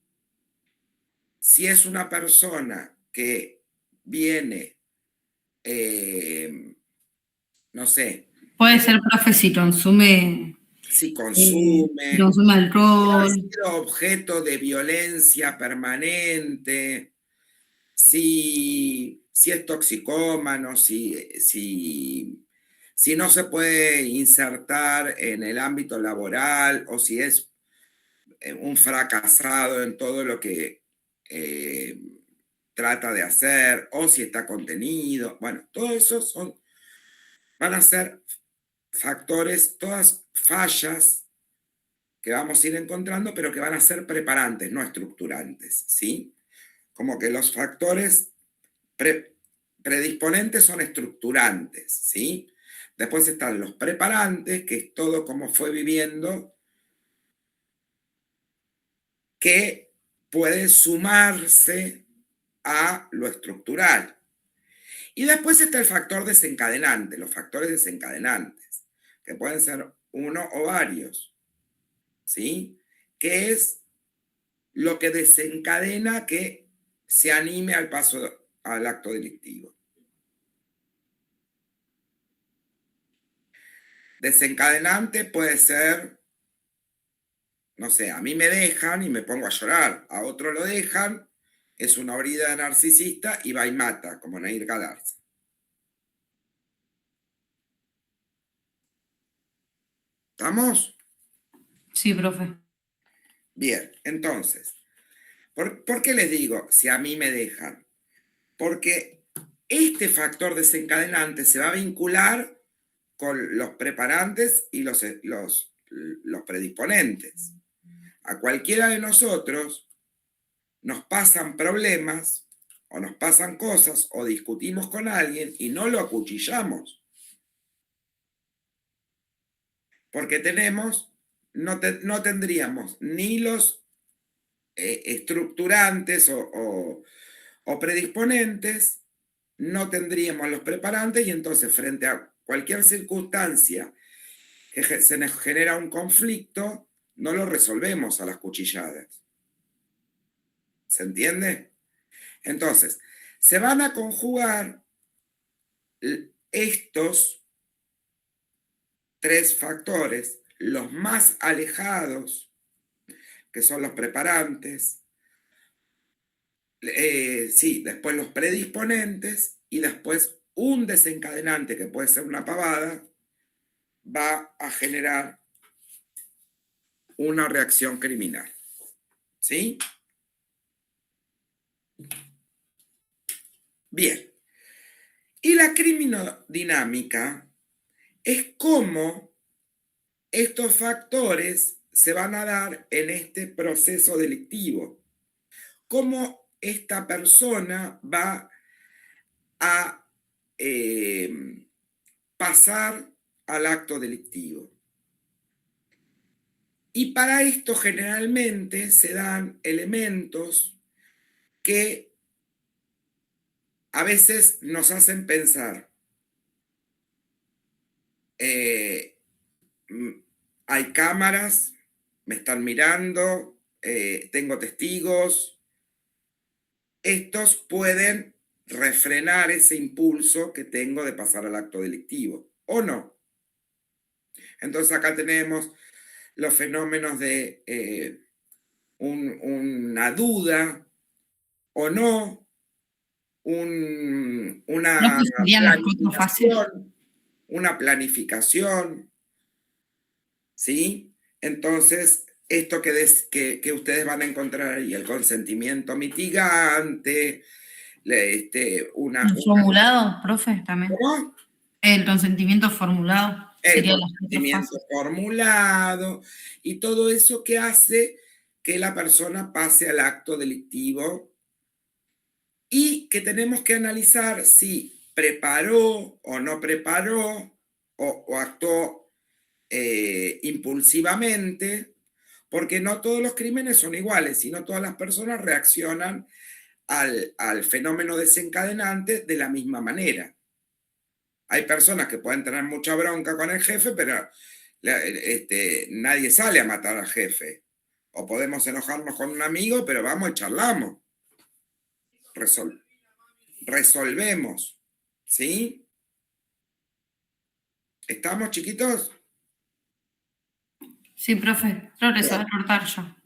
A: Si es una persona que viene, no sé.
E: Puede ser, profe, si consume.
A: Si consume.
E: Si consume alcohol.
A: Si ha sido objeto de violencia permanente. Si es toxicómano, si no se puede insertar en el ámbito laboral o si es un fracasado en todo lo que trata de hacer o si está contenido. Bueno, todo eso son van a ser factores, todas fallas que vamos a ir encontrando, pero que van a ser preparantes, no estructurantes, ¿sí? Como que los factores predisponentes son estructurantes, ¿sí? Después están los preparantes, que es todo como fue viviendo, que puede sumarse a lo estructural. Y después está el factor desencadenante, los factores desencadenantes, que pueden ser uno o varios, ¿sí? Que es lo que desencadena que se anime al paso al acto delictivo. Desencadenante puede ser, no sé, a mí me dejan y me pongo a llorar, a otro lo dejan, es una herida narcisista y va y mata, como Nair Galarza. ¿Estamos?
E: Sí, profe.
A: Bien, entonces, ¿por qué les digo si a mí me dejan? Porque este factor desencadenante se va a vincular con los preparantes y los predisponentes. A cualquiera de nosotros nos pasan problemas o nos pasan cosas o discutimos con alguien y no lo acuchillamos. Porque no tendríamos ni los estructurantes o predisponentes, no tendríamos los preparantes y entonces frente a cualquier circunstancia que se nos genera un conflicto, no lo resolvemos a las cuchilladas. ¿Se entiende? Entonces, se van a conjugar estos tres factores, los más alejados, que son los preparantes, después los predisponentes y después un desencadenante, que puede ser una pavada, va a generar una reacción criminal. ¿Sí? Bien. Y la criminodinámica es cómo estos factores se van a dar en este proceso delictivo. Cómo esta persona va a pasar al acto delictivo. Y para esto generalmente se dan elementos que a veces nos hacen pensar. Hay cámaras, me están mirando, tengo testigos. Estos pueden refrenar ese impulso que tengo de pasar al acto delictivo, ¿o no? Entonces acá tenemos los fenómenos de una duda o no, una planificación, ¿sí? Entonces, esto que ustedes van a encontrar ahí, el consentimiento mitigante,
E: ¿El formulado, profe, también?
A: ¿Cómo?
E: El consentimiento formulado.
A: El consentimiento formulado y todo eso que hace que la persona pase al acto delictivo y que tenemos que analizar si preparó o no preparó o actuó impulsivamente, porque no todos los crímenes son iguales, sino todas las personas reaccionan al fenómeno desencadenante de la misma manera. Hay personas que pueden tener mucha bronca con el jefe, pero nadie sale a matar al jefe. O podemos enojarnos con un amigo, pero vamos y charlamos. Resolvemos. ¿Sí? ¿Estamos, chiquitos?
E: Sí, profe. Creo que se va a cortar ya.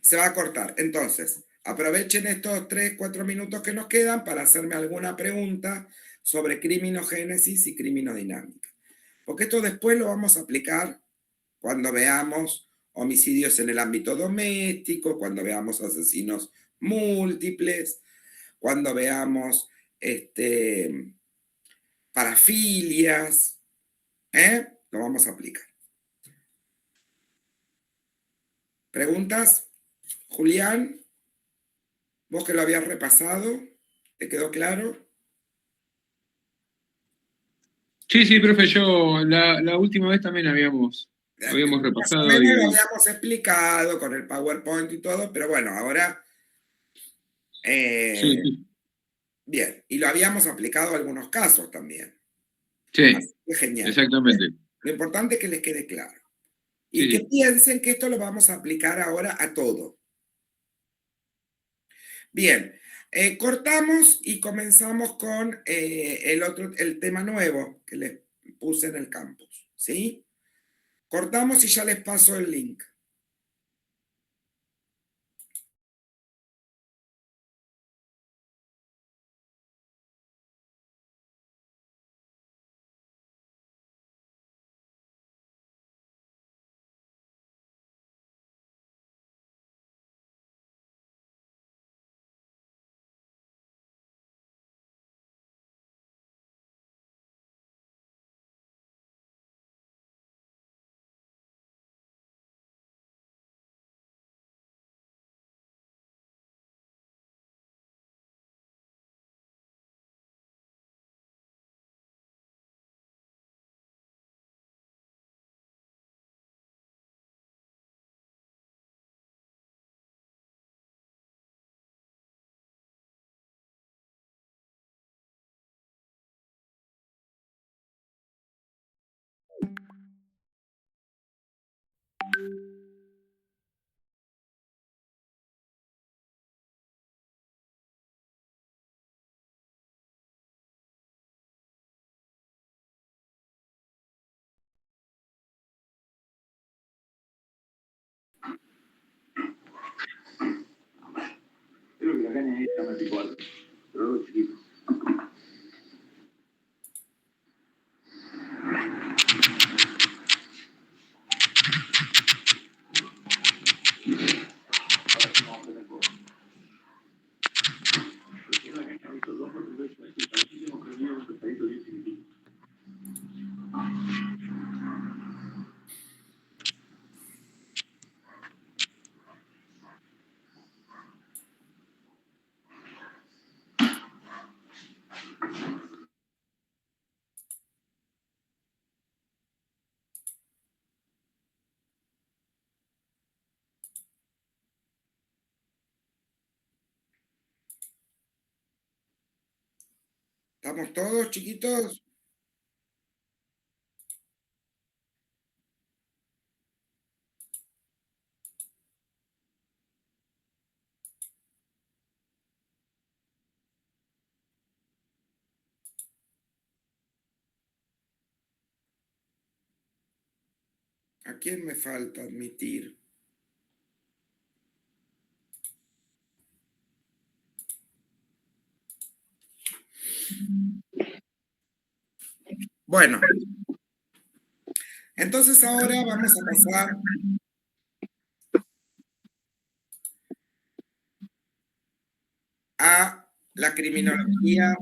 A: Se va a cortar. Entonces, aprovechen estos 3-4 minutos que nos quedan para hacerme alguna pregunta sobre criminogénesis y criminodinámica. Porque esto después lo vamos a aplicar cuando veamos homicidios en el ámbito doméstico, cuando veamos asesinos múltiples, cuando veamos parafilias, Lo vamos a aplicar. ¿Preguntas? Julián, vos que lo habías repasado, ¿te quedó claro?
C: Sí, profe, yo la última vez también habíamos repasado.
A: Más o menos lo habíamos explicado con el PowerPoint y todo, pero bueno, ahora...
C: Sí.
A: Bien, y lo habíamos aplicado a algunos casos también.
C: Sí,
A: así que genial.
C: exactamente.
A: Lo importante es que les quede claro. Y que piensen que esto lo vamos a aplicar ahora a todo. Bien, cortamos y comenzamos con el tema nuevo que les puse en el campus, ¿sí? Cortamos y ya les paso el link.
C: Creo que la caña es 24, pero chiquito.
A: ¿Estamos todos, chiquitos? ¿A quién me falta admitir? Bueno, entonces ahora vamos a pasar a la criminología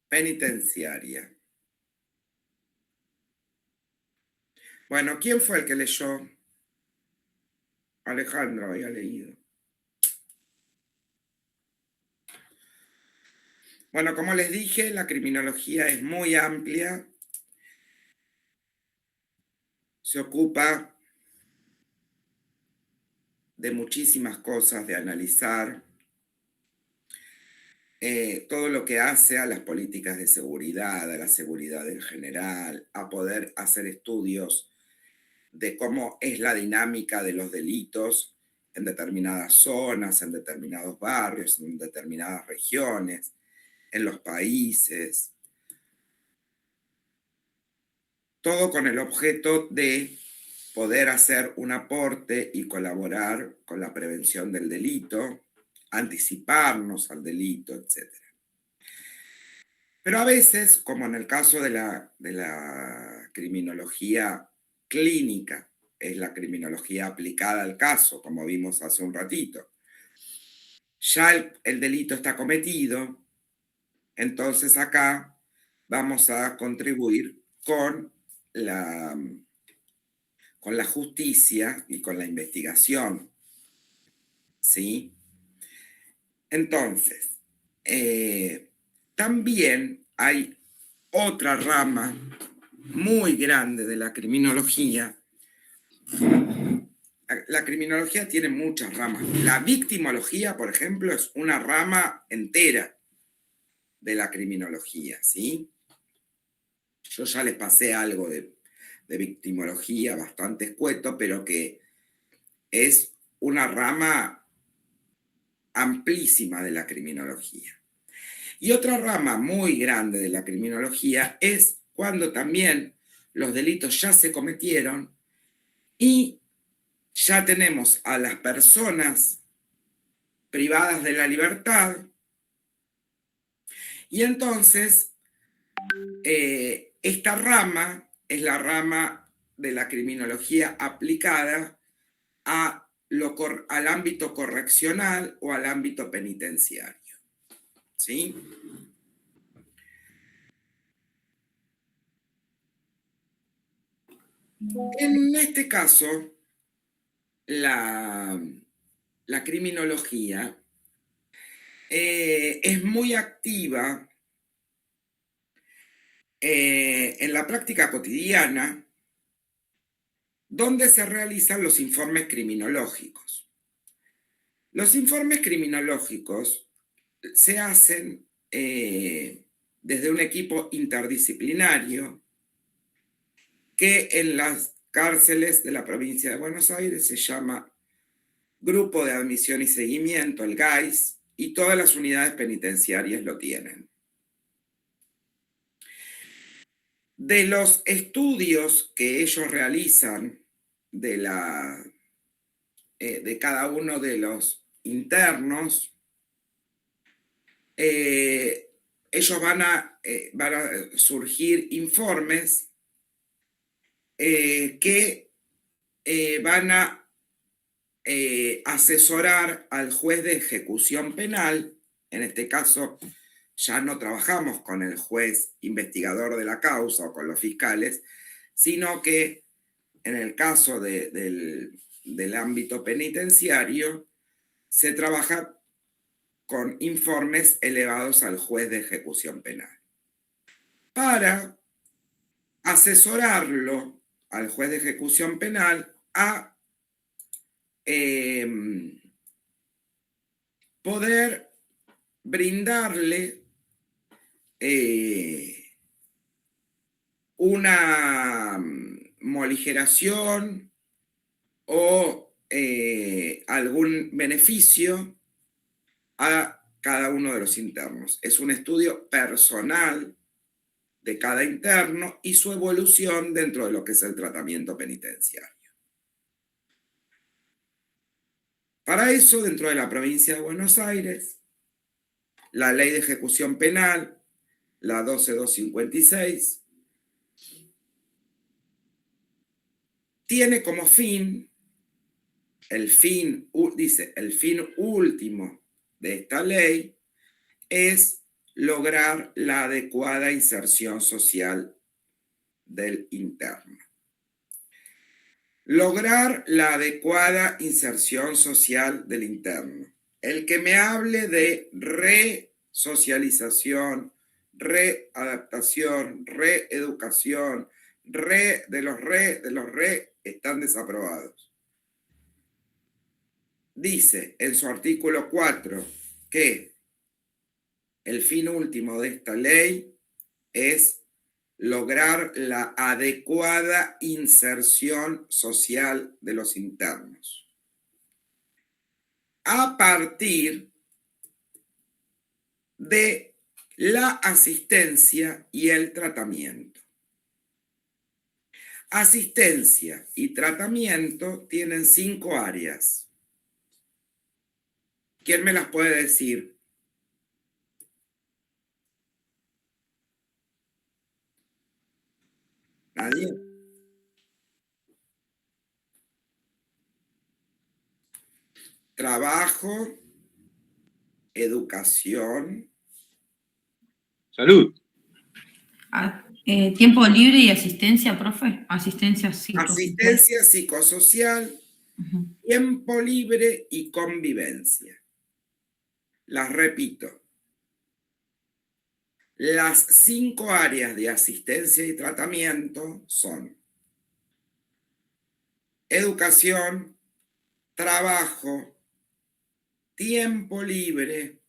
A: penitenciaria. Bueno, ¿quién fue el que leyó? Alejandro había leído. Bueno, como les dije, la criminología es muy amplia. Se ocupa de muchísimas cosas, de analizar todo lo que hace a las políticas de seguridad, a la seguridad en general, a poder hacer estudios de cómo es la dinámica de los delitos en determinadas zonas, en determinados barrios, en determinadas regiones, en los países. Todo con el objeto de poder hacer un aporte y colaborar con la prevención del delito, anticiparnos al delito, etc. Pero a veces, como en el caso de la criminología clínica, es la criminología aplicada al caso, como vimos hace un ratito, ya el delito está cometido, entonces acá vamos a contribuir con con la justicia y con la investigación, ¿sí? Entonces, también hay otra rama muy grande de la criminología. La criminología tiene muchas ramas. La victimología, por ejemplo, es una rama entera de la criminología, ¿sí? Yo ya les pasé algo de victimología bastante escueto, pero que es una rama amplísima de la criminología. Y otra rama muy grande de la criminología es cuando también los delitos ya se cometieron y ya tenemos a las personas privadas de la libertad, y entonces esta rama es la rama de la criminología aplicada al ámbito correccional o al ámbito penitenciario, ¿sí? En este caso, la criminología es muy activa en la práctica cotidiana, donde se realizan los informes criminológicos. Los informes criminológicos se hacen desde un equipo interdisciplinario que en las cárceles de la provincia de Buenos Aires se llama Grupo de Admisión y Seguimiento, el GAIS, y todas las unidades penitenciarias lo tienen. De los estudios que ellos realizan de cada uno de los internos, ellos van a surgir informes que van a asesorar al juez de ejecución penal. En este caso ya no trabajamos con el juez investigador de la causa o con los fiscales, sino que en el caso del ámbito penitenciario se trabaja con informes elevados al juez de ejecución penal para asesorarlo al juez de ejecución penal a poder brindarle una moligeración o algún beneficio a cada uno de los internos. Es un estudio personal de cada interno y su evolución dentro de lo que es el tratamiento penitenciario. Para eso, dentro de la provincia de Buenos Aires, la Ley de Ejecución Penal, la 12256, tiene como fin, el fin último de esta ley es lograr la adecuada inserción social del interno. Lograr la adecuada inserción social del interno. El que me hable de resocialización, readaptación, reeducación, de los están desaprobados. Dice en su artículo 4 que el fin último de esta ley es lograr la adecuada inserción social de los internos a partir de la asistencia y el tratamiento. Asistencia y tratamiento tienen 5 áreas. ¿Quién me las puede decir? ¿Nadie? Trabajo, educación.
C: Salud.
E: Tiempo libre y asistencia, profe. Asistencia psicosocial.
A: Asistencia psicosocial, tiempo libre y convivencia. Las repito. Las 5 áreas de asistencia y tratamiento son educación, trabajo, tiempo libre,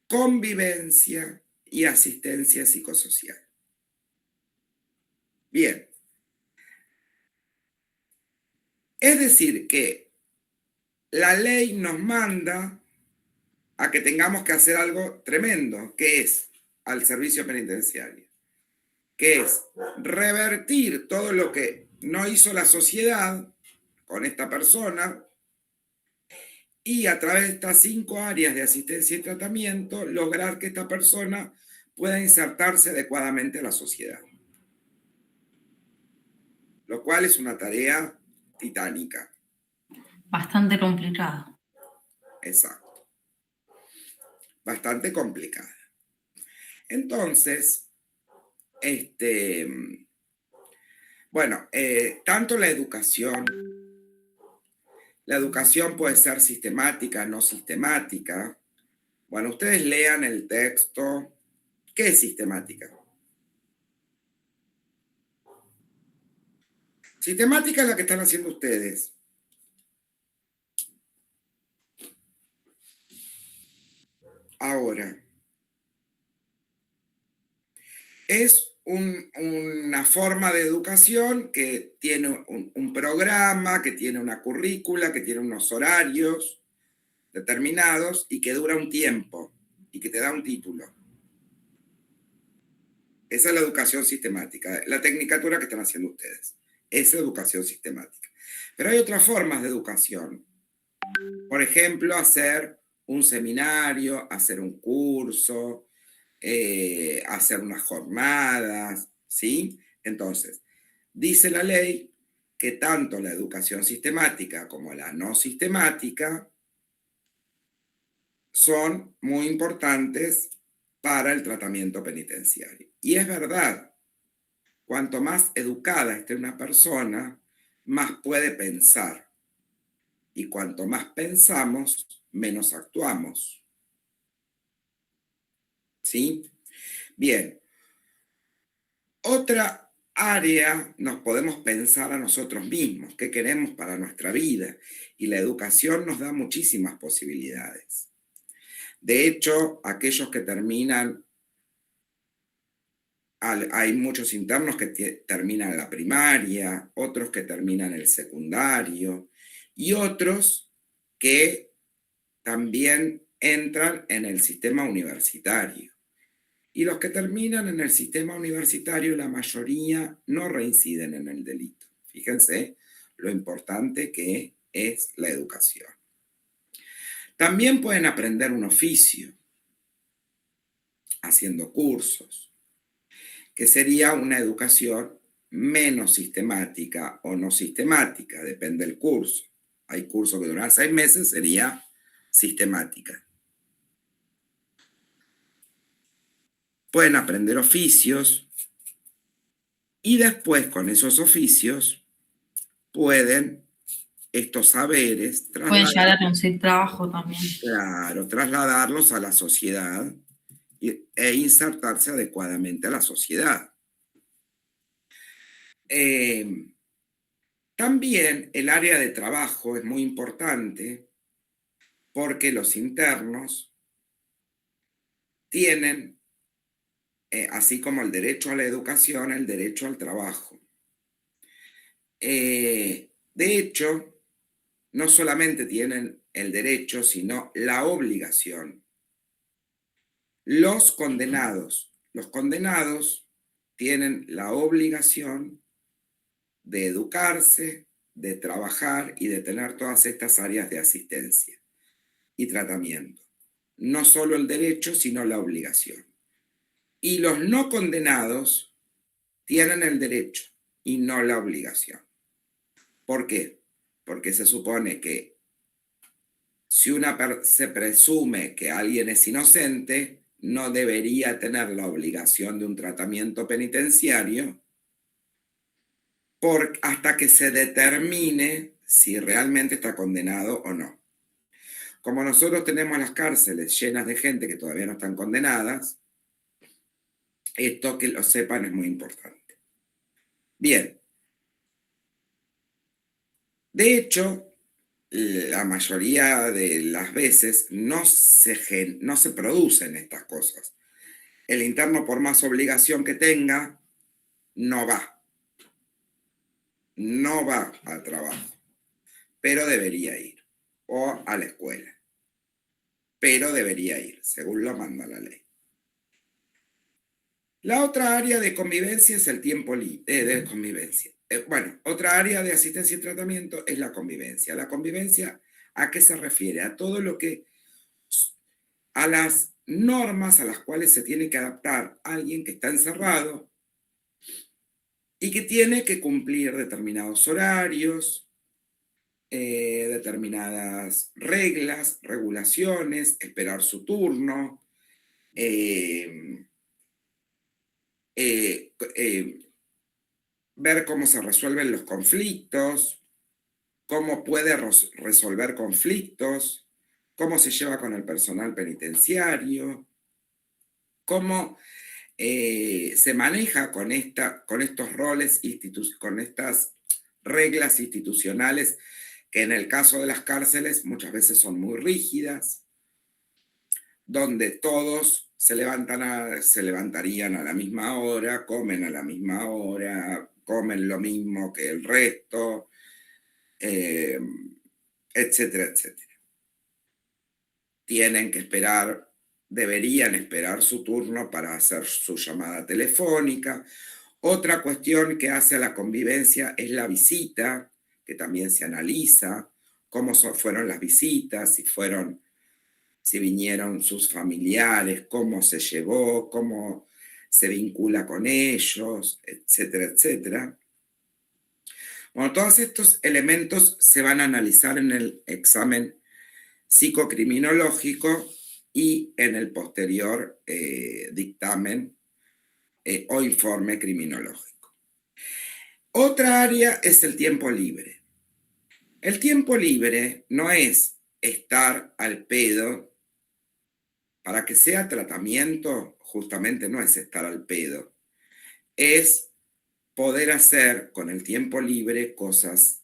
A: convivencia y asistencia psicosocial. Bien. Es decir, que la ley nos manda a que tengamos que hacer algo tremendo, que es al servicio penitenciario, que es revertir todo lo que no hizo la sociedad con esta persona y a través de estas 5 áreas de asistencia y tratamiento lograr que esta persona pueda insertarse adecuadamente a la sociedad. Lo cual es una tarea titánica.
E: Bastante complicada.
A: Exacto. Bastante complicada. Entonces, bueno, tanto la educación puede ser sistemática, no sistemática. Bueno, ustedes lean el texto. ¿Qué es sistemática? Sistemática es la que están haciendo ustedes. Ahora, es una forma de educación que tiene un programa, que tiene una currícula, que tiene unos horarios determinados y que dura un tiempo y que te da un título. Esa es la educación sistemática, la tecnicatura que están haciendo ustedes. Esa es educación sistemática. Pero hay otras formas de educación. Por ejemplo, hacer un seminario, hacer un curso, hacer unas jornadas, ¿sí? Entonces, dice la ley que tanto la educación sistemática como la no sistemática son muy importantes para el tratamiento penitenciario. Y es verdad, cuanto más educada esté una persona, más puede pensar. Y cuanto más pensamos, menos actuamos. ¿Sí? Bien. Otra área nos podemos pensar a nosotros mismos, qué queremos para nuestra vida. Y la educación nos da muchísimas posibilidades. De hecho, aquellos que terminan, hay muchos internos que terminan la primaria, otros que terminan el secundario y otros que también entran en el sistema universitario. Y los que terminan en el sistema universitario, la mayoría no reinciden en el delito. Fíjense lo importante que es la educación. También pueden aprender un oficio, haciendo cursos, que sería una educación menos sistemática o no sistemática, depende del curso. Hay cursos que duran 6 meses, sería sistemática. Pueden aprender oficios y después con esos oficios pueden estos saberes
E: pueden llegar a conseguir trabajo también.
A: Claro, trasladarlos a la sociedad e insertarse adecuadamente a la sociedad. También el área de trabajo es muy importante porque los internos tienen, así como el derecho a la educación, el derecho al trabajo. De hecho, no solamente tienen el derecho, sino la obligación. Los condenados tienen la obligación de educarse, de trabajar y de tener todas estas áreas de asistencia y tratamiento. No solo el derecho, sino la obligación. Y los no condenados tienen el derecho y no la obligación. ¿Por qué? Porque se supone que si se presume que alguien es inocente, no debería tener la obligación de un tratamiento penitenciario hasta que se determine si realmente está condenado o no. Como nosotros tenemos las cárceles llenas de gente que todavía no están condenadas, esto que lo sepan es muy importante. Bien. De hecho, la mayoría de las veces no se producen estas cosas. El interno, por más obligación que tenga, no va. No va al trabajo, pero debería ir. O a la escuela, pero debería ir, según lo manda la ley. La otra área de convivencia es el tiempo de convivencia. Bueno, otra área de asistencia y tratamiento es la convivencia. La convivencia, ¿a qué se refiere? A todo lo que, a las normas a las cuales se tiene que adaptar alguien que está encerrado y que tiene que cumplir determinados horarios, determinadas reglas, regulaciones, esperar su turno, ver cómo se resuelven los conflictos, cómo puede resolver conflictos, cómo se lleva con el personal penitenciario, cómo se maneja con estos roles, con estas reglas institucionales que en el caso de las cárceles muchas veces son muy rígidas, donde todos se levantarían a la misma hora, comen a la misma hora, comen lo mismo que el resto, etcétera, etcétera. Deberían esperar su turno para hacer su llamada telefónica. Otra cuestión que hace a la convivencia es la visita, que también se analiza, cómo fueron las visitas, si vinieron sus familiares, cómo se llevó, cómo se vincula con ellos, etcétera, etcétera. Bueno, todos estos elementos se van a analizar en el examen psicocriminológico y en el posterior dictamen o informe criminológico. Otra área es el tiempo libre. El tiempo libre no es estar al pedo. Para que sea tratamiento, justamente no es estar al pedo, es poder hacer con el tiempo libre cosas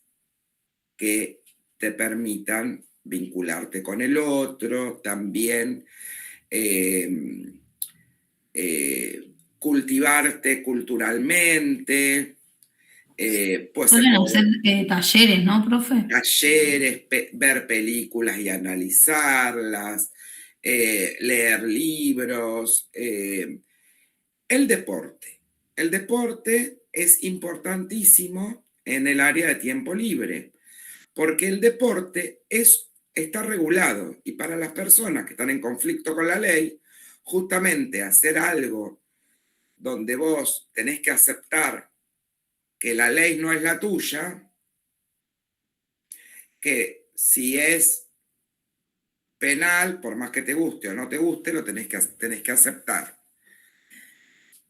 A: que te permitan vincularte con el otro, también cultivarte culturalmente.
E: Pueden hacer talleres, ¿no, profe?
A: Talleres, ver películas y analizarlas, leer libros, el deporte. El deporte es importantísimo en el área de tiempo libre, porque el deporte está regulado y para las personas que están en conflicto con la ley, justamente hacer algo donde vos tenés que aceptar que la ley no es la tuya, que si es penal, por más que te guste o no te guste, lo tenés que aceptar.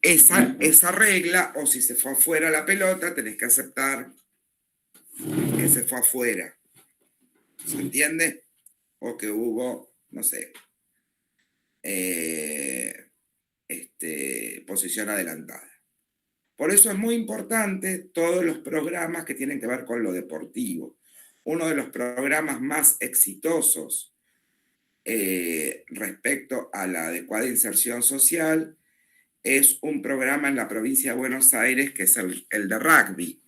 A: Esa regla, o si se fue afuera la pelota, tenés que aceptar que se fue afuera. ¿Se entiende? O que hubo, no sé, posición adelantada. Por eso es muy importante todos los programas que tienen que ver con lo deportivo. Uno de los programas más exitosos respecto a la adecuada inserción social es un programa en la provincia de Buenos Aires que es el de rugby.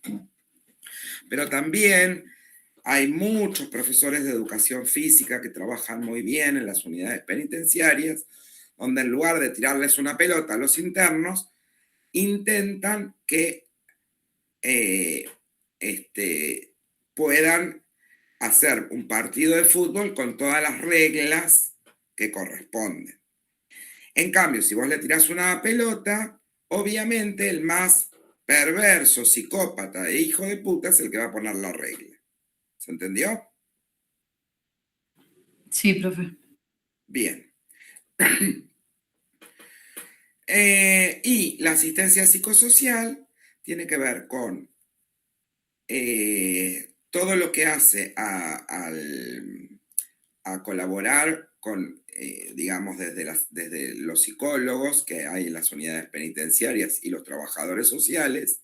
A: Pero también hay muchos profesores de educación física que trabajan muy bien en las unidades penitenciarias, donde en lugar de tirarles una pelota a los internos, intentan que puedan hacer un partido de fútbol con todas las reglas que corresponden. En cambio, si vos le tirás una pelota, obviamente el más perverso, psicópata e hijo de puta es el que va a poner la regla. ¿Se entendió?
E: Sí, profe.
A: Bien. Y la asistencia psicosocial tiene que ver con todo lo que hace a colaborar con, digamos, desde los psicólogos que hay en las unidades penitenciarias y los trabajadores sociales,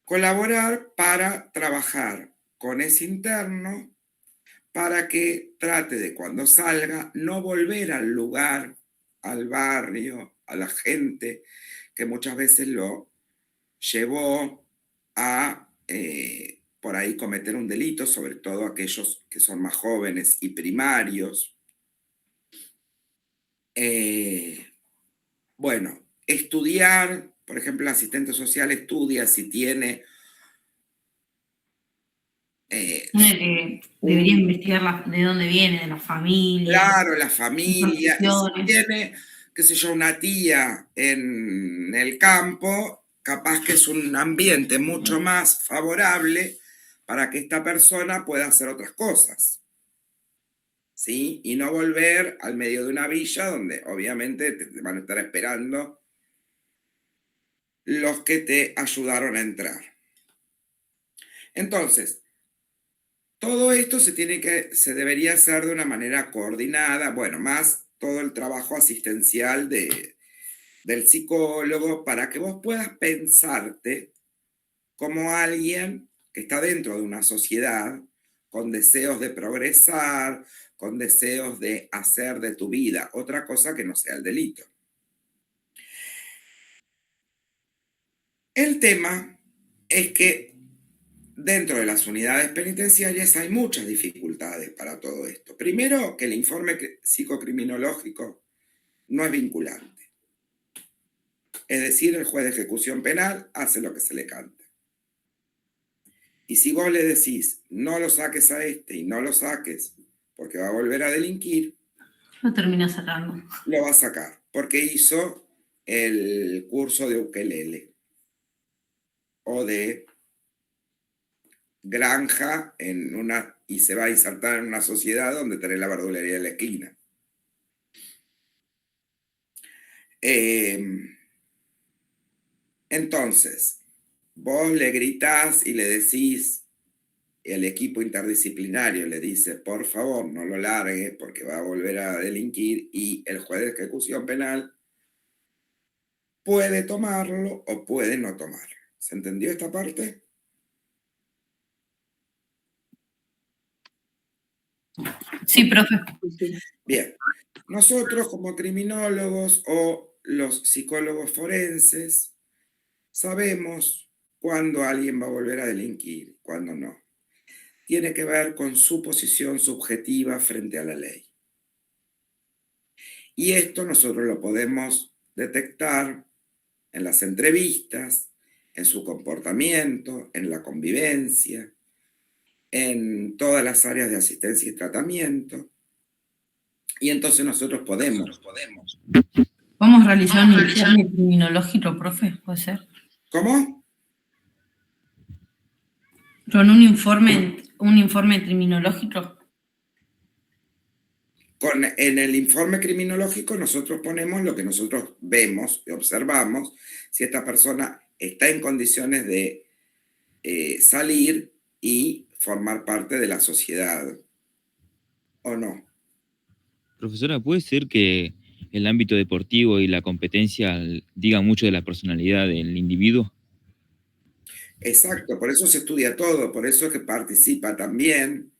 A: colaborar para trabajar con ese interno para que trate de cuando salga no volver al lugar, al barrio, a la gente que muchas veces lo llevó a por ahí cometer un delito, sobre todo aquellos que son más jóvenes y primarios. Bueno, estudiar, por ejemplo, el asistente social estudia si tiene...
E: Debería investigar de dónde viene, de la familia.
A: Claro, la familia. Y si
E: Situaciones.
A: tiene, qué sé yo, una tía en el campo, capaz que es un ambiente mucho más favorable para que esta persona pueda hacer otras cosas. ¿Sí? Y no volver al medio de una villa donde obviamente te van a estar esperando los que te ayudaron a entrar. Entonces, todo esto se debería hacer de una manera coordinada, bueno, más todo el trabajo asistencial del psicólogo para que vos puedas pensarte como alguien que está dentro de una sociedad con deseos de progresar, con deseos de hacer de tu vida otra cosa que no sea el delito. El tema es que dentro de las unidades penitenciarias hay muchas dificultades para todo esto. Primero, que el informe psicocriminológico no es vinculante. Es decir, el juez de ejecución penal hace lo que se le canta. Y si vos le decís, no lo saques a este y no lo saques porque va a volver a delinquir,
E: Lo termina sacando.
A: lo va a sacar porque hizo el curso de ukelele o de granja y se va a insertar en una sociedad donde tenés la verdulería de la esquina. Entonces, vos le gritás y le decís, el equipo interdisciplinario le dice, por favor, no lo largue porque va a volver a delinquir, y el juez de ejecución penal puede tomarlo o puede no tomarlo. ¿Se entendió esta parte?
E: Sí, profe.
A: Bien, nosotros como criminólogos o los psicólogos forenses sabemos cuándo alguien va a volver a delinquir, cuándo no. Tiene que ver con su posición subjetiva frente a la ley. Y esto nosotros lo podemos detectar en las entrevistas, en su comportamiento, en la convivencia, en todas las áreas de asistencia y tratamiento. Y entonces nosotros podemos.
E: ¿Vamos a realizar un informe criminológico, profe? ¿Puede ser?
A: ¿Cómo?
E: ¿Con un informe criminológico?
A: En el informe criminológico nosotros ponemos lo que nosotros vemos y observamos, si esta persona está en condiciones de salir y formar parte de la sociedad o no.
F: Profesora, ¿puede ser que el ámbito deportivo y la competencia digan mucho de la personalidad del individuo?
A: Exacto, por eso se estudia todo, por eso es que participa también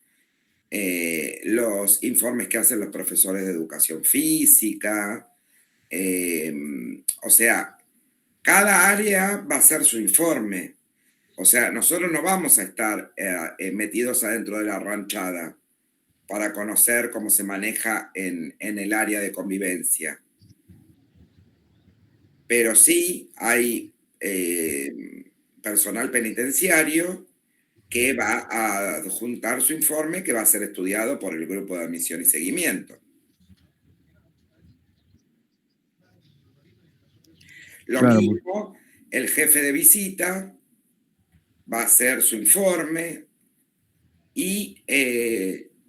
A: los informes que hacen los profesores de educación física. O sea, cada área va a hacer su informe. O sea, nosotros no vamos a estar metidos adentro de la ranchada para conocer cómo se maneja en el área de convivencia. Pero sí hay personal penitenciario que va a adjuntar su informe que va a ser estudiado por el grupo de admisión y seguimiento. Lo mismo, el jefe de visita va a hacer su informe y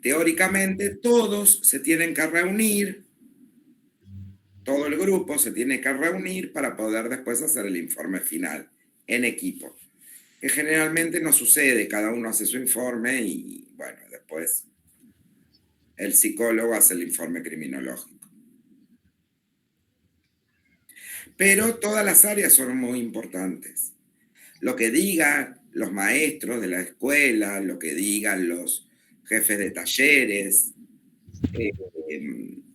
A: teóricamente todos se tienen que reunir, todo el grupo se tiene que reunir para poder después hacer el informe final en equipo. Que generalmente no sucede, cada uno hace su informe y bueno, después el psicólogo hace el informe criminológico. Pero todas las áreas son muy importantes. Lo que digan los maestros de la escuela, lo que digan los jefes de talleres,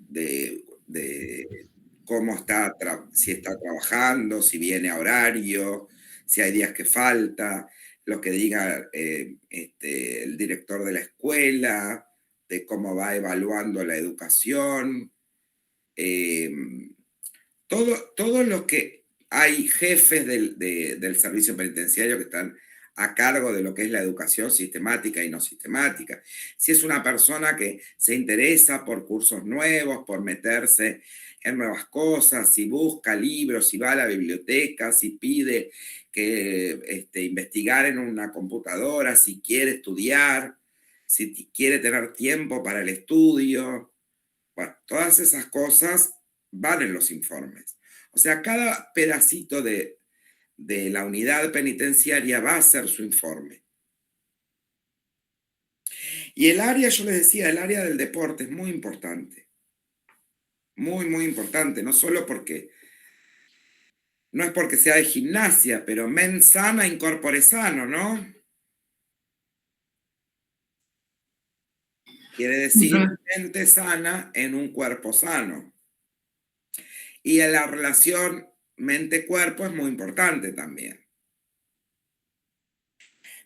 A: de cómo está, si está trabajando, si viene a horario, si hay días que falta, lo que diga el director de la escuela, de cómo va evaluando la educación, todo lo que hay jefes del servicio penitenciario que están a cargo de lo que es la educación sistemática y no sistemática. Si es una persona que se interesa por cursos nuevos, por meterse en nuevas cosas, si busca libros, si va a la biblioteca, si pide que investigar en una computadora, si quiere estudiar, si quiere tener tiempo para el estudio. Bueno, todas esas cosas van en los informes. O sea, cada pedacito de la unidad penitenciaria va a hacer su informe. Y el área, yo les decía, el área del deporte es muy importante. Muy, muy importante. No solo porque, no es porque sea de gimnasia, pero mens sana in corpore sano, ¿no? Quiere decir mente sana en un cuerpo sano. Y en la relación mente-cuerpo es muy importante también.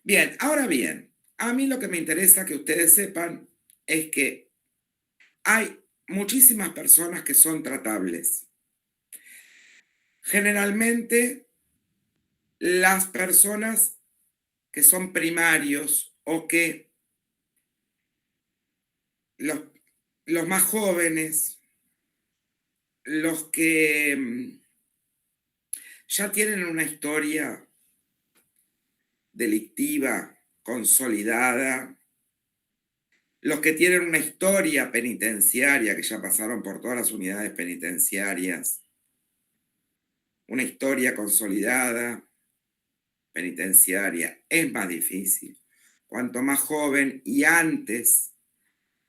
A: Bien, ahora bien, a mí lo que me interesa que ustedes sepan es que hay muchísimas personas que son tratables. Generalmente, las personas que son primarios o que los más jóvenes, los que ya tienen una historia delictiva consolidada, los que tienen una historia penitenciaria, que ya pasaron por todas las unidades penitenciarias, una historia consolidada penitenciaria, es más difícil. Cuanto más joven y antes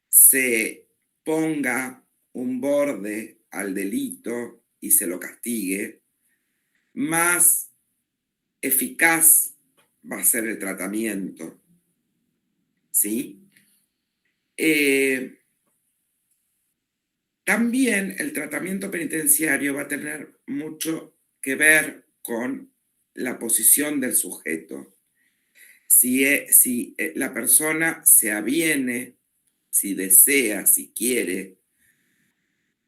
A: se ponga un borde al delito y se lo castigue, más eficaz va a ser el tratamiento. ¿Sí? También el tratamiento penitenciario va a tener mucho que ver con la posición del sujeto. Si la persona se aviene, si desea, si quiere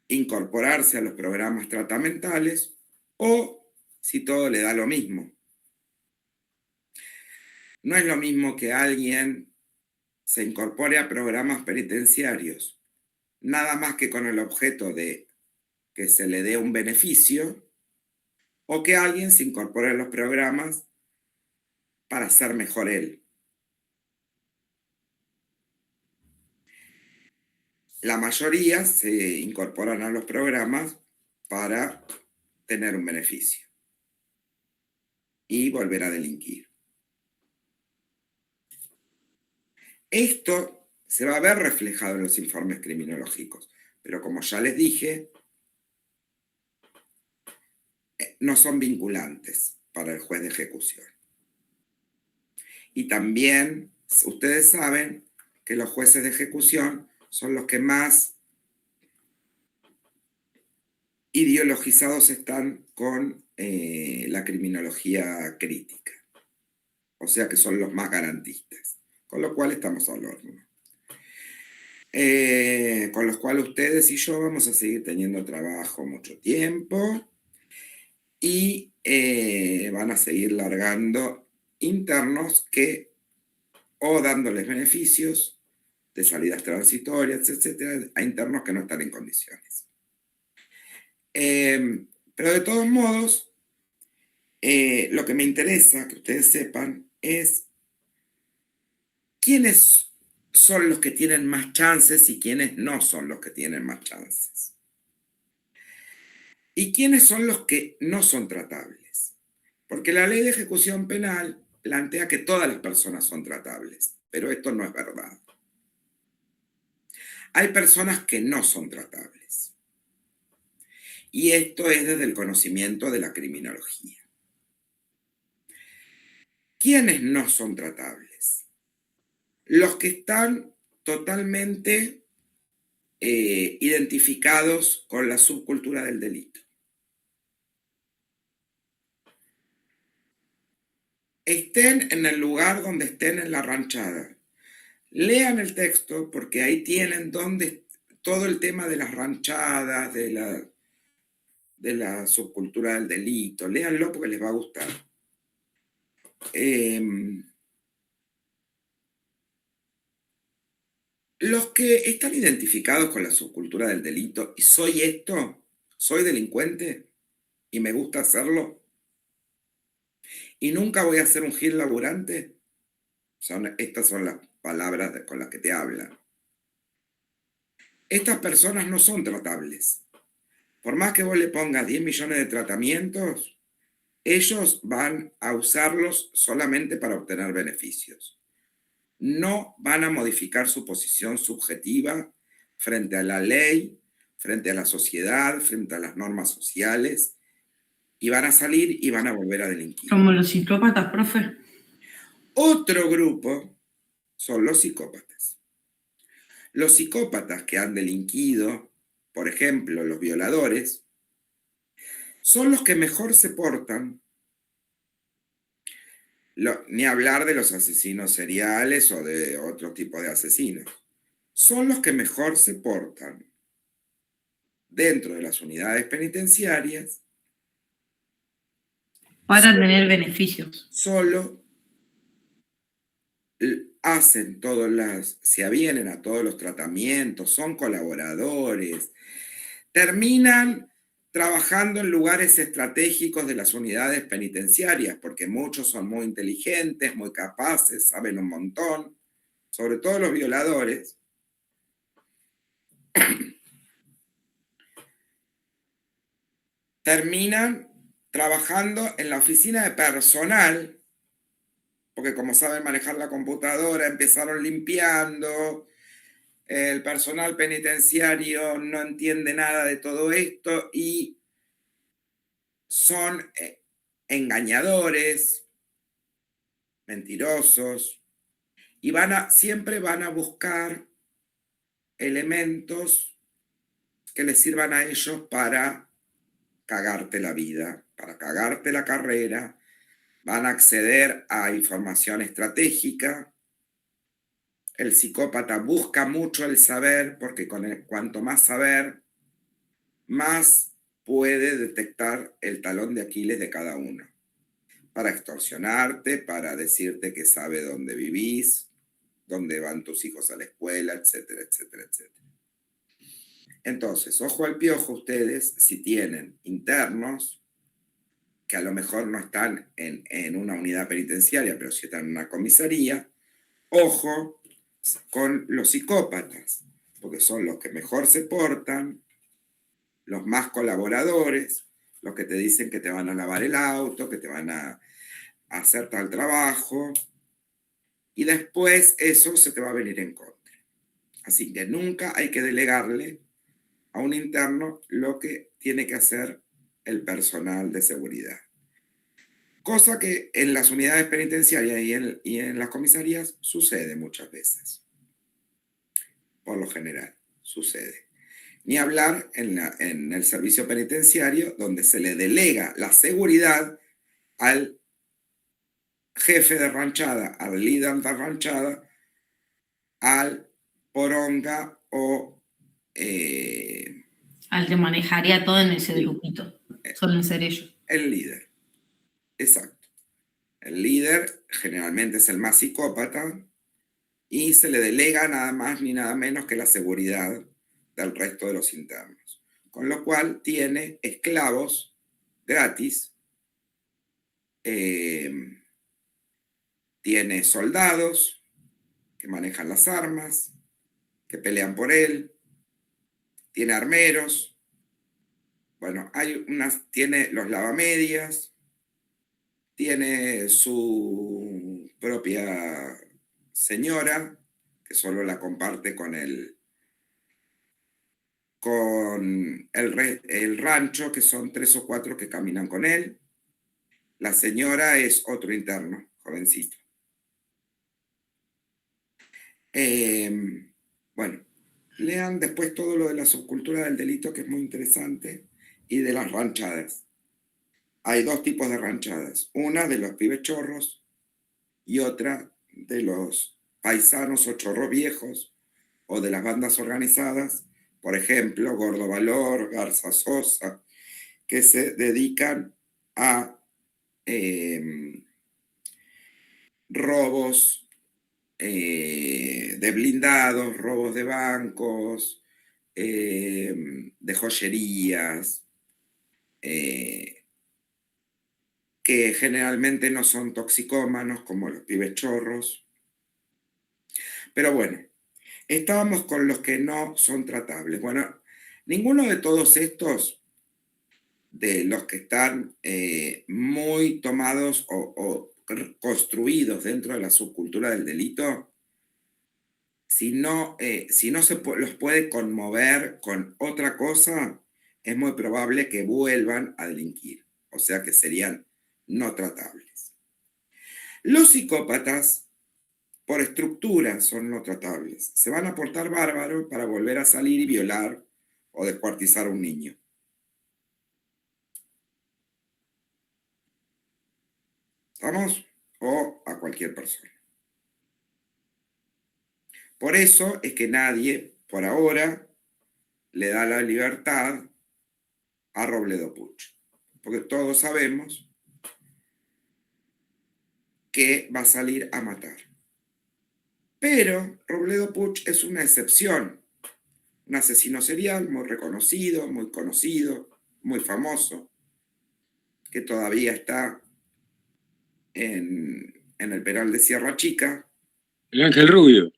A: incorporarse a los programas tratamentales o si todo le da lo mismo. No es lo mismo que alguien se incorpore a programas penitenciarios nada más que con el objeto de que se le dé un beneficio, o que alguien se incorpore a los programas para ser mejor él. La mayoría se incorporan a los programas para tener un beneficio y volver a delinquir. Esto se va a ver reflejado en los informes criminológicos, pero como ya les dije, no son vinculantes para el juez de ejecución. Y también ustedes saben que los jueces de ejecución son los que más ideologizados están con la criminología crítica. O sea que son los más garantistas, con lo cual estamos al horno. Con los cuales ustedes y yo vamos a seguir teniendo trabajo mucho tiempo y van a seguir largando internos que, o dándoles beneficios de salidas transitorias, etcétera, a internos que no están en condiciones. Pero de todos modos, lo que me interesa que ustedes sepan es quiénes son los que tienen más chances y quiénes no son los que tienen más chances. ¿Y quiénes son los que no son tratables? Porque la ley de ejecución penal plantea que todas las personas son tratables, pero esto no es verdad. Hay personas que no son tratables. Y esto es desde el conocimiento de la criminología. ¿Quiénes no son tratables? Los que están totalmente identificados con la subcultura del delito. Estén en el lugar donde estén en la ranchada. Lean el texto porque ahí tienen todo el tema de las ranchadas, de la subcultura del delito. Léanlo porque les va a gustar. Los que están identificados con la subcultura del delito y soy esto, soy delincuente y me gusta hacerlo y nunca voy a ser un gil laburante, estas son las palabras con las que te hablan. Estas personas no son tratables. Por más que vos le pongas 10 millones de tratamientos, ellos van a usarlos solamente para obtener beneficios. No van a modificar su posición subjetiva frente a la ley, frente a la sociedad, frente a las normas sociales, y van a salir y van a volver a delinquir.
E: Como los psicópatas, profe.
A: Otro grupo son los psicópatas. Los psicópatas que han delinquido, por ejemplo, los violadores, son los que mejor se portan. Ni hablar de los asesinos seriales o de otro tipo de asesinos. Son los que mejor se portan dentro de las unidades penitenciarias.
E: Para tener beneficios.
A: Solo hacen se avienen a todos los tratamientos, son colaboradores, terminan trabajando en lugares estratégicos de las unidades penitenciarias, porque muchos son muy inteligentes, muy capaces, saben un montón, sobre todo los violadores. Terminan trabajando en la oficina de personal, porque como saben manejar la computadora, empezaron limpiando. El personal penitenciario no entiende nada de todo esto y son engañadores, mentirosos, y siempre van a buscar elementos que les sirvan a ellos para cagarte la vida, para cagarte la carrera. Van a acceder a información estratégica. El psicópata busca mucho el saber, porque cuanto más saber, más puede detectar el talón de Aquiles de cada uno. Para extorsionarte, para decirte que sabe dónde vivís, dónde van tus hijos a la escuela, etcétera, etcétera, etcétera. Entonces, ojo al piojo ustedes, si tienen internos, que a lo mejor no están en una unidad penitenciaria, pero sí están en una comisaría, ojo con los psicópatas, porque son los que mejor se portan, los más colaboradores, los que te dicen que te van a lavar el auto, que te van a hacer tal trabajo, y después eso se te va a venir en contra. Así que nunca hay que delegarle a un interno lo que tiene que hacer el personal de seguridad. Cosa que en las unidades penitenciarias y en las comisarías sucede muchas veces. Por lo general, sucede. Ni hablar en el servicio penitenciario, donde se le delega la seguridad al jefe de ranchada, al líder de ranchada, al poronga o...
E: al que manejaría todo en ese grupito. Suelen ser ellos.
A: El líder. Exacto. El líder generalmente es el más psicópata y se le delega nada más ni nada menos que la seguridad del resto de los internos. Con lo cual tiene esclavos gratis, tiene soldados que manejan las armas, que pelean por él, tiene armeros, bueno, tiene los lavamedias, tiene su propia señora, que solo la comparte con el rancho, que son 3 o 4 que caminan con él. La señora es otro interno, jovencito. Bueno, lean después todo lo de la subcultura del delito, que es muy interesante, y de las ranchadas. Hay 2 tipos de ranchadas. Una de los pibes chorros y otra de los paisanos o chorros viejos o de las bandas organizadas, por ejemplo, Gordo Valor, Garza Sosa, que se dedican a robos de blindados, robos de bancos, de joyerías, que generalmente no son toxicómanos como los pibes chorros. Pero bueno, estábamos con los que no son tratables. Bueno, ninguno de todos estos, de los que están muy tomados o construidos dentro de la subcultura del delito, si no los puede conmover con otra cosa, es muy probable que vuelvan a delinquir. O sea que serían no tratables. Los psicópatas, por estructura, son no tratables. Se van a portar bárbaro para volver a salir y violar o descuartizar a un niño. ¿Estamos? O a cualquier persona. Por eso es que nadie, por ahora, le da la libertad a Robledo Puch. Porque todos sabemos que va a salir a matar. Pero Robledo Puch es una excepción. Un asesino serial muy reconocido, muy conocido, muy famoso, que todavía está en el penal de Sierra Chica.
C: El Ángel Rubio.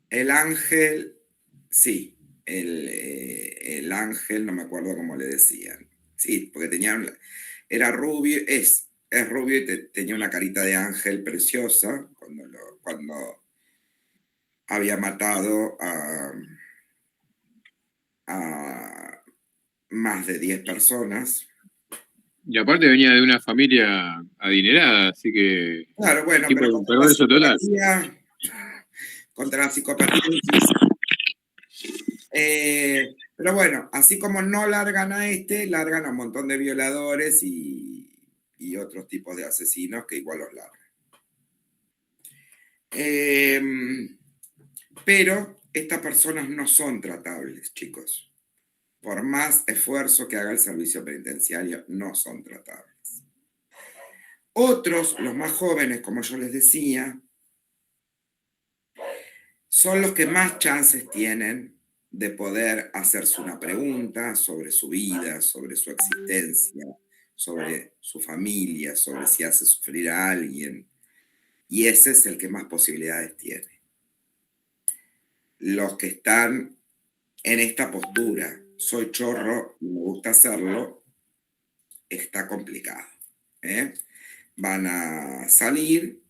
A: El Ángel, sí, el Ángel, no me acuerdo cómo le decían. Sí, porque era rubio, es rubio y tenía una carita de ángel preciosa cuando había matado a más de 10 personas.
C: Y aparte venía de una familia adinerada, así que...
A: Claro, bueno,
C: tipo
A: pero
C: un perverso total.
A: Contra la psicopatía. Pero bueno, así como no largan a largan a un montón de violadores y otros tipos de asesinos que igual los largan. Pero estas personas no son tratables, chicos. Por más esfuerzo que haga el servicio penitenciario, no son tratables. Otros, los más jóvenes, como yo les decía, son los que más chances tienen de poder hacerse una pregunta sobre su vida, sobre su existencia, sobre su familia, sobre si hace sufrir a alguien. Y ese es el que más posibilidades tiene. Los que están en esta postura, soy chorro y me gusta hacerlo, está complicado. Van a salir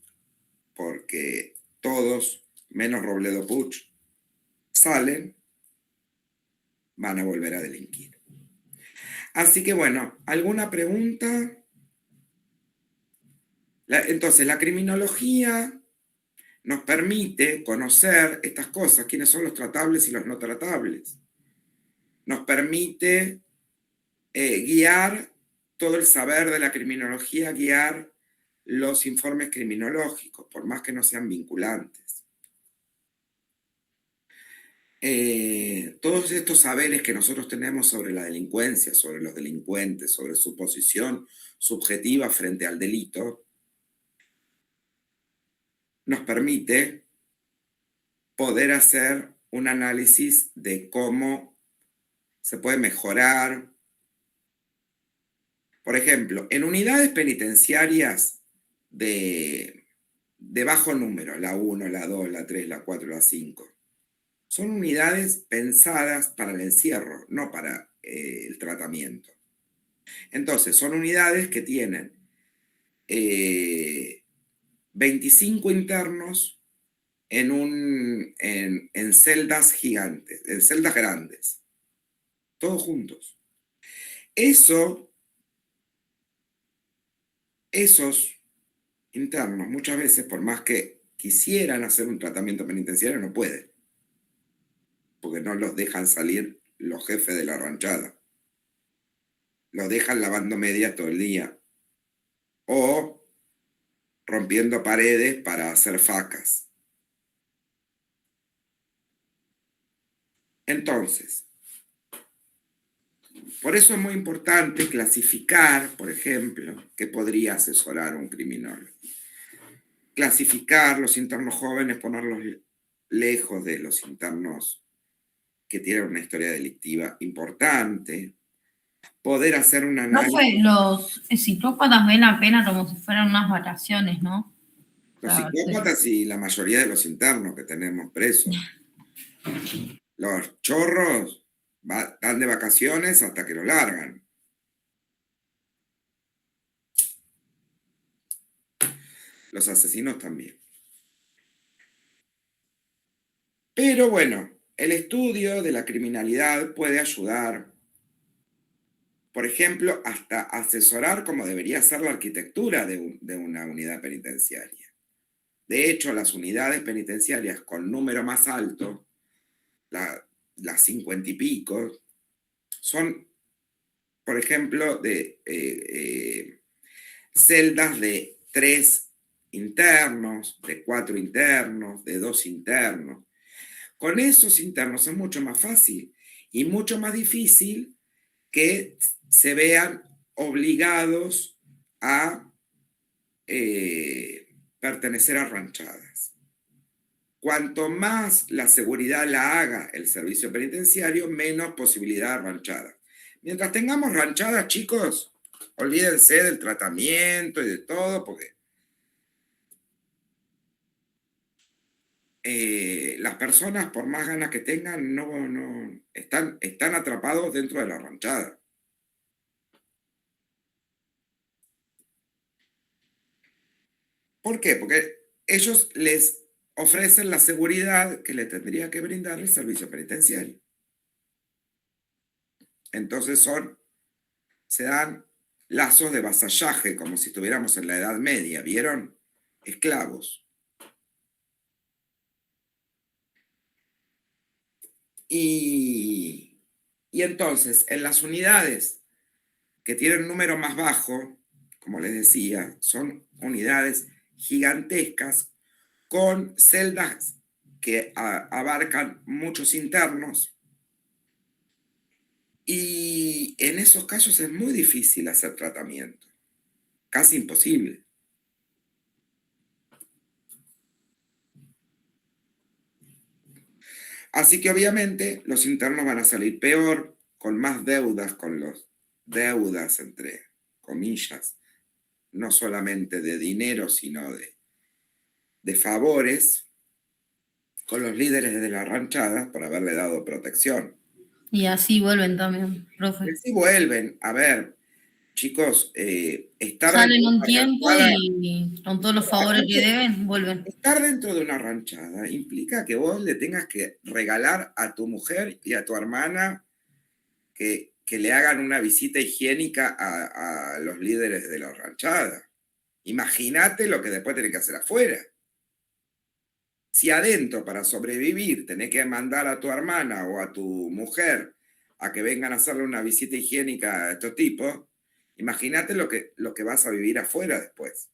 A: porque todos, menos Robledo Puch, salen, van a volver a delinquir. Así que bueno, ¿alguna pregunta? Entonces, la criminología nos permite conocer estas cosas, quiénes son los tratables y los no tratables. Nos permite guiar todo el saber de la criminología, guiar los informes criminológicos, por más que no sean vinculantes. Todos estos saberes que nosotros tenemos sobre la delincuencia, sobre los delincuentes, sobre su posición subjetiva frente al delito, nos permite poder hacer un análisis de cómo se puede mejorar. Por ejemplo, en unidades penitenciarias de bajo número, la 1, la 2, la 3, la 4, la 5, son unidades pensadas para el encierro, no para el tratamiento. Entonces, son unidades que tienen 25 internos en celdas gigantes, en celdas grandes, todos juntos. Esos internos, muchas veces, por más que quisieran hacer un tratamiento penitenciario, no pueden, porque no los dejan salir los jefes de la ranchada. Los dejan lavando medias todo el día o rompiendo paredes para hacer facas. Entonces, por eso es muy importante clasificar, por ejemplo, que podría asesorar un criminólogo. Clasificar los internos jóvenes, ponerlos lejos de los internos que tienen una historia delictiva importante. Poder hacer un análisis.
E: Profe, los psicópatas ven la pena como si fueran unas vacaciones, ¿no?
A: Los psicópatas y la mayoría de los internos que tenemos presos. Los chorros están de vacaciones hasta que lo largan. Los asesinos también. Pero bueno, el estudio de la criminalidad puede ayudar, por ejemplo, hasta asesorar cómo debería ser la arquitectura de una unidad penitenciaria. De hecho, las unidades penitenciarias con número más alto, las 50 y pico, son, por ejemplo, de celdas de 3 internos, de 4 internos, de 2 internos. Con esos internos es mucho más fácil y mucho más difícil que se vean obligados a pertenecer a ranchadas. Cuanto más la seguridad la haga el servicio penitenciario, menos posibilidad de ranchada. Mientras tengamos ranchadas, chicos, olvídense del tratamiento y de todo, porque las personas, por más ganas que tengan, están atrapados dentro de la ranchada. ¿Por qué? Porque ellos les ofrecen la seguridad que le tendría que brindar el servicio penitenciario. Entonces se dan lazos de vasallaje, como si estuviéramos en la Edad Media, ¿vieron? Esclavos. Y entonces, en las unidades que tienen un número más bajo, como les decía, son unidades gigantescas con celdas que abarcan muchos internos. Y en esos casos es muy difícil hacer tratamiento, casi imposible. Así que obviamente los internos van a salir peor, con más deudas, deudas entre comillas, no solamente de dinero, sino de favores, con los líderes de la ranchada por haberle dado protección.
E: Y así vuelven también, profe.
A: Así vuelven. A ver, chicos, estar
E: Salen un
A: dentro de una
E: tiempo
A: ranchada,
E: y con todos los favores que deben, vuelven.
A: estar dentro de una ranchada implica que vos le tengas que regalar a tu mujer y a tu hermana que le hagan una visita higiénica a los líderes de la ranchada. Imagínate lo que después tenés que hacer afuera. Si adentro, para sobrevivir, tenés que mandar a tu hermana o a tu mujer a que vengan a hacerle una visita higiénica a estos tipos, imagínate lo que vas a vivir afuera después.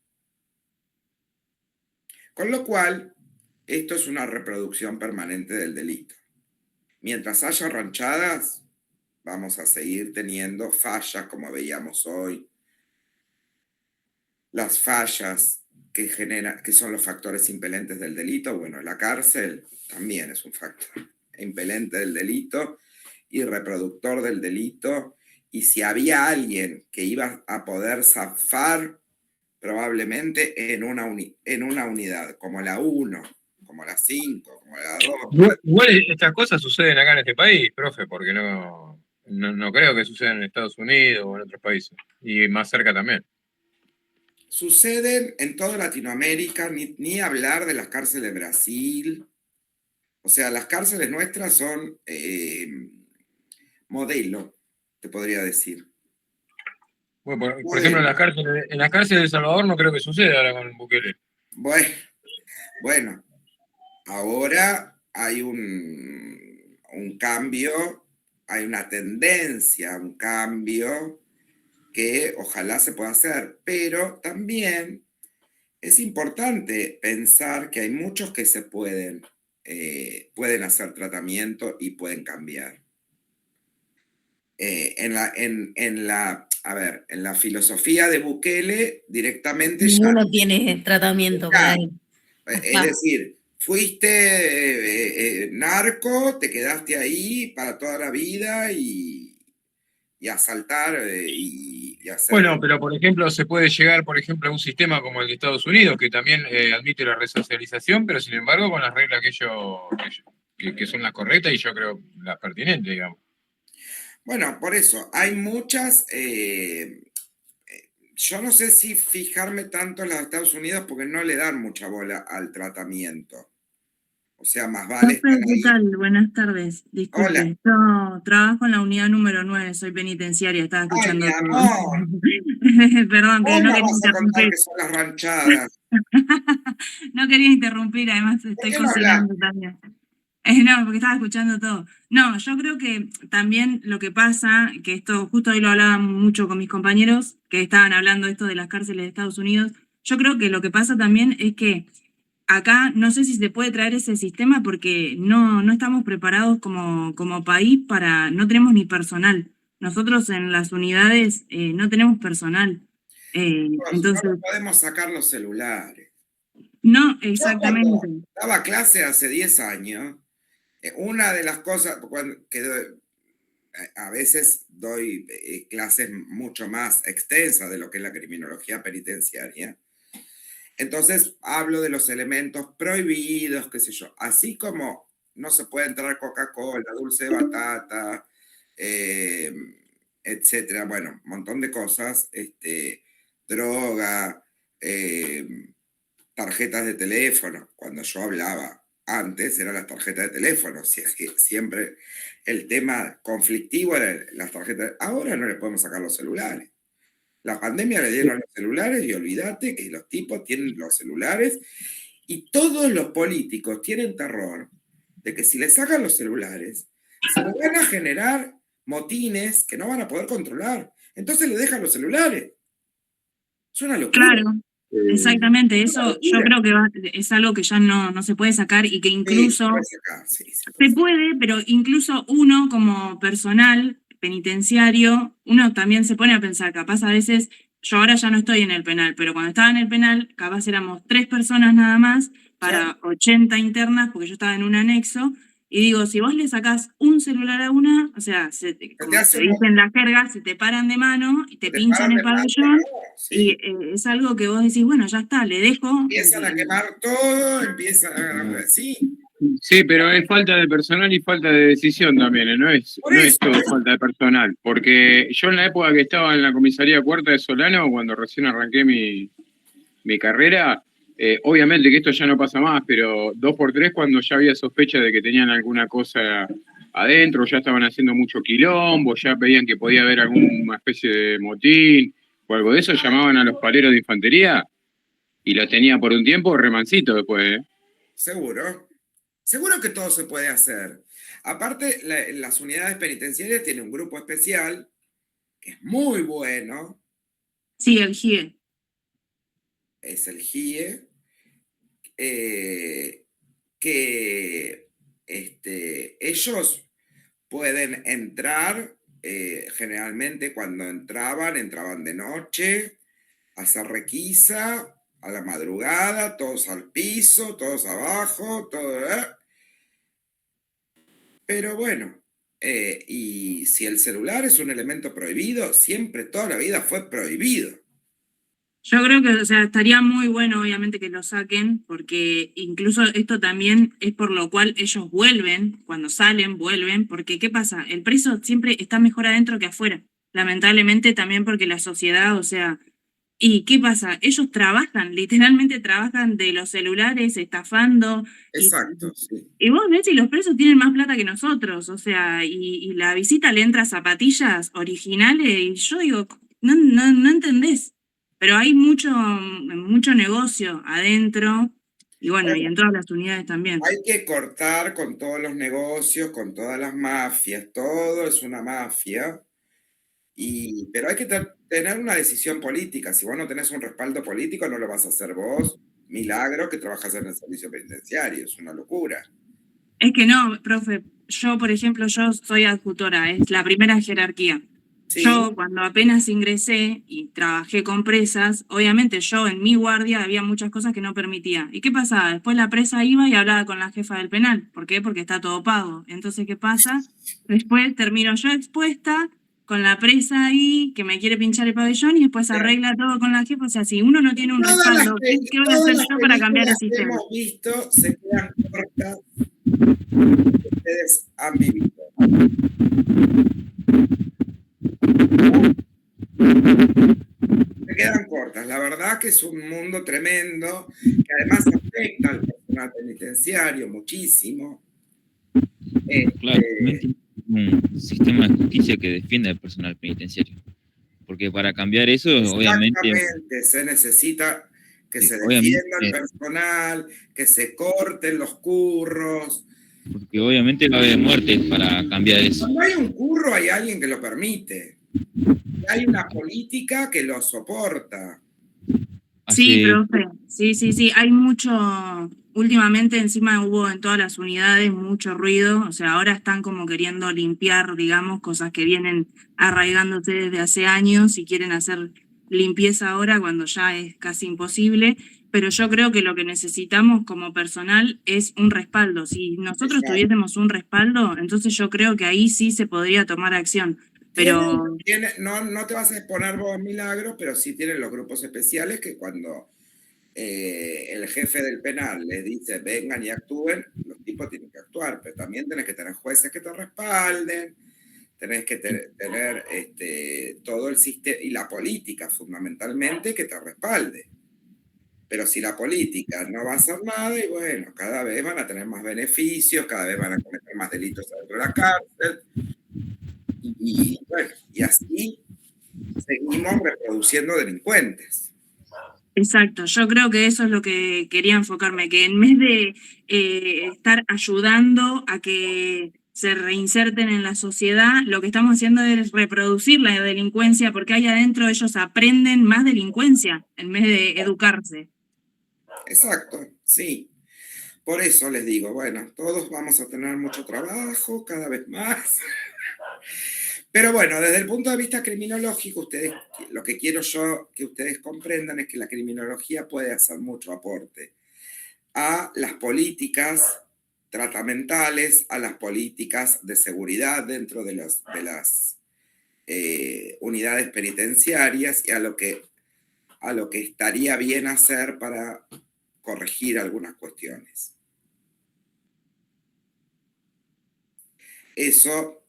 A: Con lo cual, esto es una reproducción permanente del delito. Mientras haya ranchadas, vamos a seguir teniendo fallas como veíamos hoy. Las fallas que son los factores impelentes del delito. Bueno, la cárcel también es un factor impelente del delito y reproductor del delito. Y si había alguien que iba a poder zafar, probablemente en una unidad, como la 1, como la 5, como la 2.
G: Igual estas cosas suceden acá en este país, profe, porque no
C: No creo que suceda en Estados Unidos o en otros países. Y más cerca también.
A: Suceden en toda Latinoamérica, ni hablar de las cárceles de Brasil. O sea, las cárceles nuestras son modelo, te podría decir.
C: Bueno, por ejemplo, en las cárceles de El Salvador no creo que suceda ahora con Bukele.
A: Bueno, ahora hay un cambio, hay una tendencia, un cambio que ojalá se pueda hacer, pero también es importante pensar que hay muchos que se pueden hacer tratamiento y pueden cambiar. En la filosofía de Bukele, directamente ya.
B: Ninguno tiene tratamiento para él.
A: Es decir, fuiste narco, te quedaste ahí para toda la vida y asaltar y hacer.
C: Bueno, pero por ejemplo, se puede llegar, por ejemplo, a un sistema como el de Estados Unidos, que también admite la resocialización, pero sin embargo con las reglas que son las correctas y yo creo las pertinentes, digamos.
A: Bueno, por eso, hay muchas. Yo no sé si fijarme tanto en los Estados Unidos porque no le dan mucha bola al tratamiento. O sea, más vale estar
G: ¿Qué
A: ahí.
G: tal? Buenas tardes. Disculpe.
A: Hola.
G: Yo trabajo en la unidad número 9, soy penitenciaria, estaba escuchando
A: Ay, mi
G: todo.
A: amor.
G: Perdón, que
A: ¿Cómo
G: no quería
A: vas a contar
G: interrumpir.
A: que son las ranchadas?
G: No quería interrumpir, además
A: ¿Por
G: estoy
A: qué no
G: cocinando también. No, porque estaba escuchando todo. No, yo creo que también lo que pasa, que esto justo hoy lo hablaba mucho con mis compañeros que estaban hablando de esto de las cárceles de Estados Unidos, yo creo que lo que pasa también es que acá no sé si se puede traer ese sistema porque no estamos preparados como país no tenemos ni personal. Nosotros en las unidades no tenemos personal. Entonces,
A: No podemos sacar los celulares.
G: no,
A: Yo cuando
G: exactamente.
A: daba clase hace 10 años, una de las cosas que a veces doy clases mucho más extensas de lo que es la criminología penitenciaria. Entonces hablo de los elementos prohibidos, qué sé yo. Así como no se puede entrar Coca-Cola, dulce de batata, etcétera. Bueno, un montón de cosas. Droga, tarjetas de teléfono. Cuando yo hablaba antes eran las tarjetas de teléfono. Siempre el tema conflictivo era las tarjetas. Ahora no le podemos sacar los celulares. La pandemia le dieron los celulares y olvídate que los tipos tienen los celulares y todos los políticos tienen terror de que si le sacan los celulares, se le van a generar motines que no van a poder controlar. Entonces le dejan los celulares. Es una locura.
G: Claro, exactamente. Eso yo creo que es algo que ya no se puede sacar y que incluso se puede, pero incluso uno como personal penitenciario, uno también se pone a pensar, capaz a veces, yo ahora ya no estoy en el penal, pero cuando estaba en el penal, capaz éramos 3 personas nada más para 80 internas, porque yo estaba en un anexo, y digo, si vos le sacás un celular a una, o sea, como se dice en la jerga, se te paran de mano y te pinchan el pabellón, y es algo que vos decís, bueno, ya está, le dejo.
A: Empiezan a quemar todo, sí.
C: Sí, pero es falta de personal y falta de decisión también, no es todo falta de personal, porque yo en la época que estaba en la comisaría cuarta de Solano, cuando recién arranqué mi carrera, obviamente que esto ya no pasa más, pero 2x3 cuando ya había sospecha de que tenían alguna cosa adentro, ya estaban haciendo mucho quilombo, ya pedían que podía haber alguna especie de motín o algo de eso, llamaban a los paleros de infantería y los tenía por un tiempo remancito después,
A: Seguro que todo se puede hacer. Aparte, las unidades penitenciarias tienen un grupo especial que es muy bueno.
G: Sí, el GIE.
A: Es el GIE. Que ellos pueden entrar, generalmente cuando entraban de noche, hacer requisa, a la madrugada, todos al piso, todos abajo, todo. Pero bueno, y si el celular es un elemento prohibido, siempre, toda la vida fue prohibido.
G: Yo creo que, o sea, estaría muy bueno, obviamente, que lo saquen, porque incluso esto también es por lo cual ellos vuelven, cuando salen, vuelven, porque ¿qué pasa? El preso siempre está mejor adentro que afuera, lamentablemente también porque la sociedad, o sea, ¿y qué pasa? Ellos trabajan, literalmente trabajan de los celulares, estafando,
A: Exacto, sí.
G: y vos ves y los presos tienen más plata que nosotros, o sea, y la visita le entra zapatillas originales, y yo digo, no entendés. Pero hay mucho negocio adentro, y bueno, y en todas las unidades también.
A: Hay que cortar con todos los negocios, con todas las mafias, todo es una mafia, pero hay que tener una decisión política. Si vos no tenés un respaldo político, no lo vas a hacer vos, Milagro, que trabajas en el servicio penitenciario, es una locura.
G: Es que no, profe, yo, por ejemplo, yo soy adjutora, es la primera jerarquía.
A: Sí.
G: Yo, cuando apenas ingresé y trabajé con presas, obviamente yo en mi guardia había muchas cosas que no permitía. ¿Y qué pasaba? Después la presa iba y hablaba con la jefa del penal. ¿Por qué? Porque está todo pago. Entonces, ¿qué pasa? Después termino yo expuesta con la presa ahí que me quiere pinchar el pabellón y después arregla todo con la jefa. O sea, si uno no tiene un respaldo, ¿qué voy a hacer yo para cambiar el sistema?
A: Hemos visto se quedan cortas. Ustedes han vivido. Se quedan cortas. La verdad que es un mundo tremendo que además afecta al personal penitenciario muchísimo.
F: Claro, un sistema de justicia que defienda al personal penitenciario. Porque para cambiar eso, obviamente...
A: Se necesita que
F: sí,
A: se defienda el personal, que se corten los curros.
F: Porque obviamente va a haber muertes para cambiar eso.
A: Cuando hay un curro, hay alguien que lo permite. Hay una política que lo soporta.
G: Sí, profe. Sí. Hay mucho, últimamente encima hubo en todas las unidades mucho ruido, o sea, ahora están como queriendo limpiar, digamos, cosas que vienen arraigándose desde hace años y quieren hacer limpieza ahora cuando ya es casi imposible, pero yo creo que lo que necesitamos como personal es un respaldo. Si nosotros tuviésemos un respaldo, entonces yo creo que ahí sí se podría tomar acción. Pero
A: no te vas a exponer vos, Milagros, pero sí tienen los grupos especiales que cuando el jefe del penal les dice vengan y actúen, los tipos tienen que actuar, pero también tenés que tener jueces que te respalden, tenés que tener todo el sistema y la política fundamentalmente que te respalde. Pero si la política no va a hacer nada, y bueno, cada vez van a tener más beneficios, cada vez van a cometer más delitos dentro de la cárcel. Y bueno, y así seguimos reproduciendo delincuentes.
G: Exacto, yo creo que eso es lo que quería enfocarme, que en vez de estar ayudando a que se reinserten en la sociedad, lo que estamos haciendo es reproducir la delincuencia, porque ahí adentro ellos aprenden más delincuencia en vez de educarse.
A: Exacto, sí. Por eso les digo, bueno, todos vamos a tener mucho trabajo, cada vez más. Pero bueno, desde el punto de vista criminológico, lo que quiero yo que ustedes comprendan es que la criminología puede hacer mucho aporte a las políticas tratamentales, a las políticas de seguridad dentro de las unidades penitenciarias y a lo que estaría bien hacer para corregir algunas cuestiones. Eso,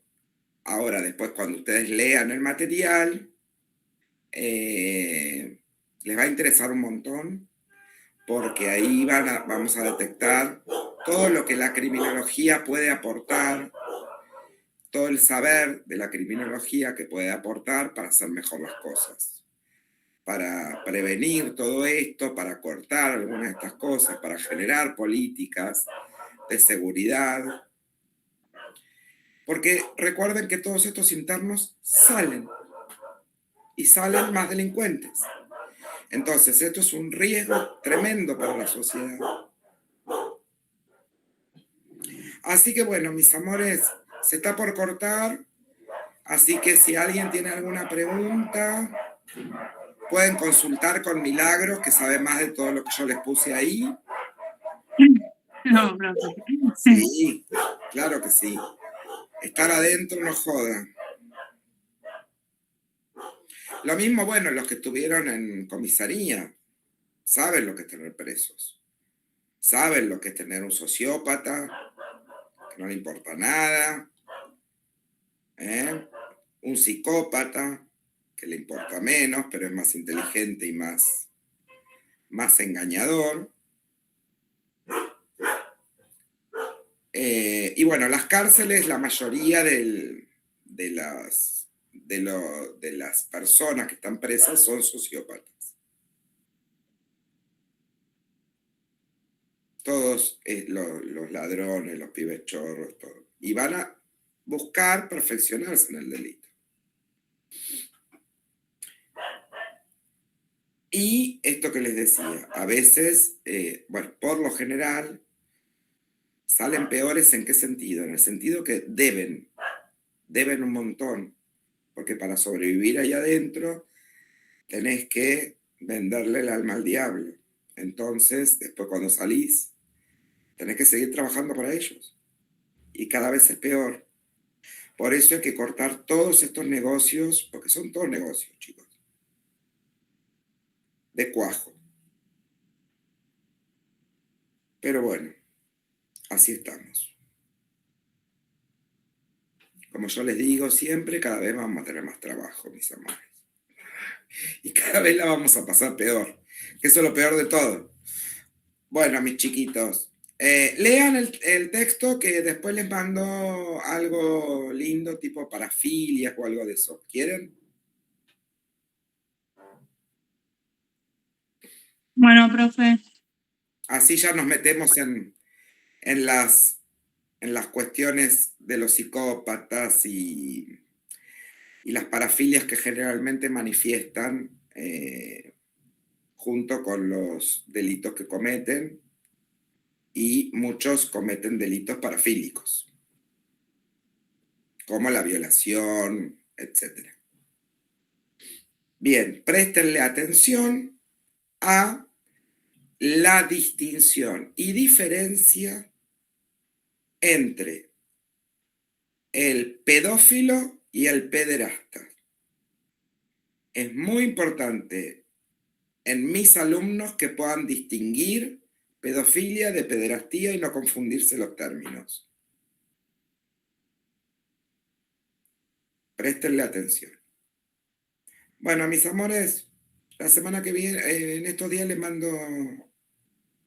A: ahora después cuando ustedes lean el material, les va a interesar un montón, porque ahí vamos a detectar todo lo que la criminología puede aportar, todo el saber de la criminología que puede aportar para hacer mejor las cosas, para prevenir todo esto, para cortar algunas de estas cosas, para generar políticas de seguridad. Porque recuerden que todos estos internos salen y salen más delincuentes. Entonces, esto es un riesgo tremendo para la sociedad. Así que bueno, mis amores, se está por cortar. Así que si alguien tiene alguna pregunta, pueden consultar con Milagros, que sabe más de todo lo que yo les puse ahí.
G: No, profe.
A: Sí, claro que sí. Estar adentro no joda. Lo mismo, bueno, los que estuvieron en comisaría saben lo que es tener presos. Saben lo que es tener un sociópata, que no le importa nada. Un psicópata, que le importa menos, pero es más inteligente y más engañador. Y bueno, las cárceles, la mayoría de las personas que están presas son sociópatas. Todos los ladrones, los pibes chorros, todo. Y van a buscar perfeccionarse en el delito. Y esto que les decía, a veces, bueno, por lo general, salen peores. ¿En qué sentido? En el sentido que deben un montón, porque para sobrevivir ahí adentro tenés que venderle el alma al diablo. Entonces, después cuando salís, tenés que seguir trabajando para ellos. Y cada vez es peor. Por eso hay que cortar todos estos negocios, porque son todos negocios, chicos, de cuajo. Pero bueno, así estamos. Como yo les digo siempre, cada vez vamos a tener más trabajo, mis amores. Y cada vez la vamos a pasar peor, que eso es lo peor de todo. Bueno, mis chiquitos, lean el texto, que después les mando algo lindo, tipo parafilias o algo de eso. ¿Quieren?
G: Bueno, profe.
A: Así ya nos metemos en las cuestiones de los psicópatas y las parafilias que generalmente manifiestan junto con los delitos que cometen, y muchos cometen delitos parafílicos, como la violación, etc. Bien, préstenle atención a la distinción y diferencia entre el pedófilo y el pederasta. Es muy importante en mis alumnos que puedan distinguir pedofilia de pederastía y no confundirse los términos. Préstenle atención. Bueno, mis amores, la semana que viene, en estos días les mando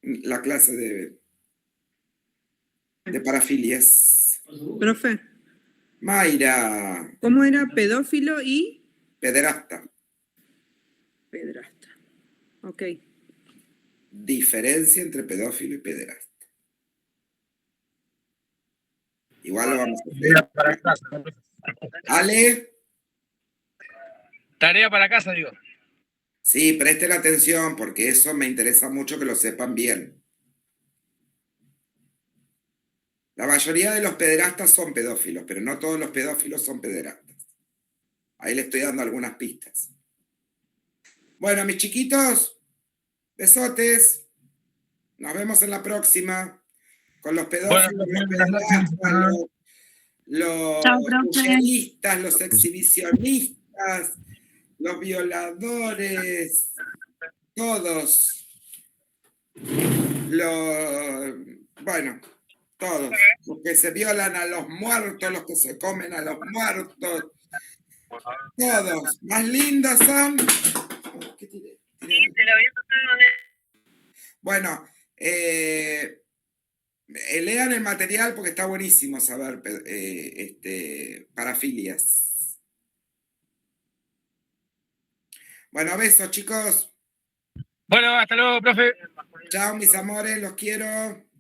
A: la clase de parafilias.
H: Profe,
A: Mayra.
H: ¿cómo era pedófilo y
A: Pederasta.
H: pedrasta? Ok.
A: Diferencia entre pedófilo y pederasta. Igual lo vamos a hacer.
D: Tarea para casa.
A: Ale.
D: Tarea para casa, digo.
A: Sí, presten atención, porque eso me interesa mucho que lo sepan bien. La mayoría de los pederastas son pedófilos, pero no todos los pedófilos son pederastas. Ahí le estoy dando algunas pistas. Bueno, mis chiquitos, besotes. Nos vemos en la próxima. Con los pedófilos, los pederastas, los bulleristas, los exhibicionistas, los violadores, todos. Bueno, todos. Los que se violan a los muertos, los que se comen a los muertos. Todos. Más lindos son. ¿Qué tiré? Sí, te lo había pasado de... Bueno, lean el material porque está buenísimo saber parafilias. Bueno, besos, chicos.
D: Bueno, hasta luego, profe.
A: Chao, mis amores, los quiero.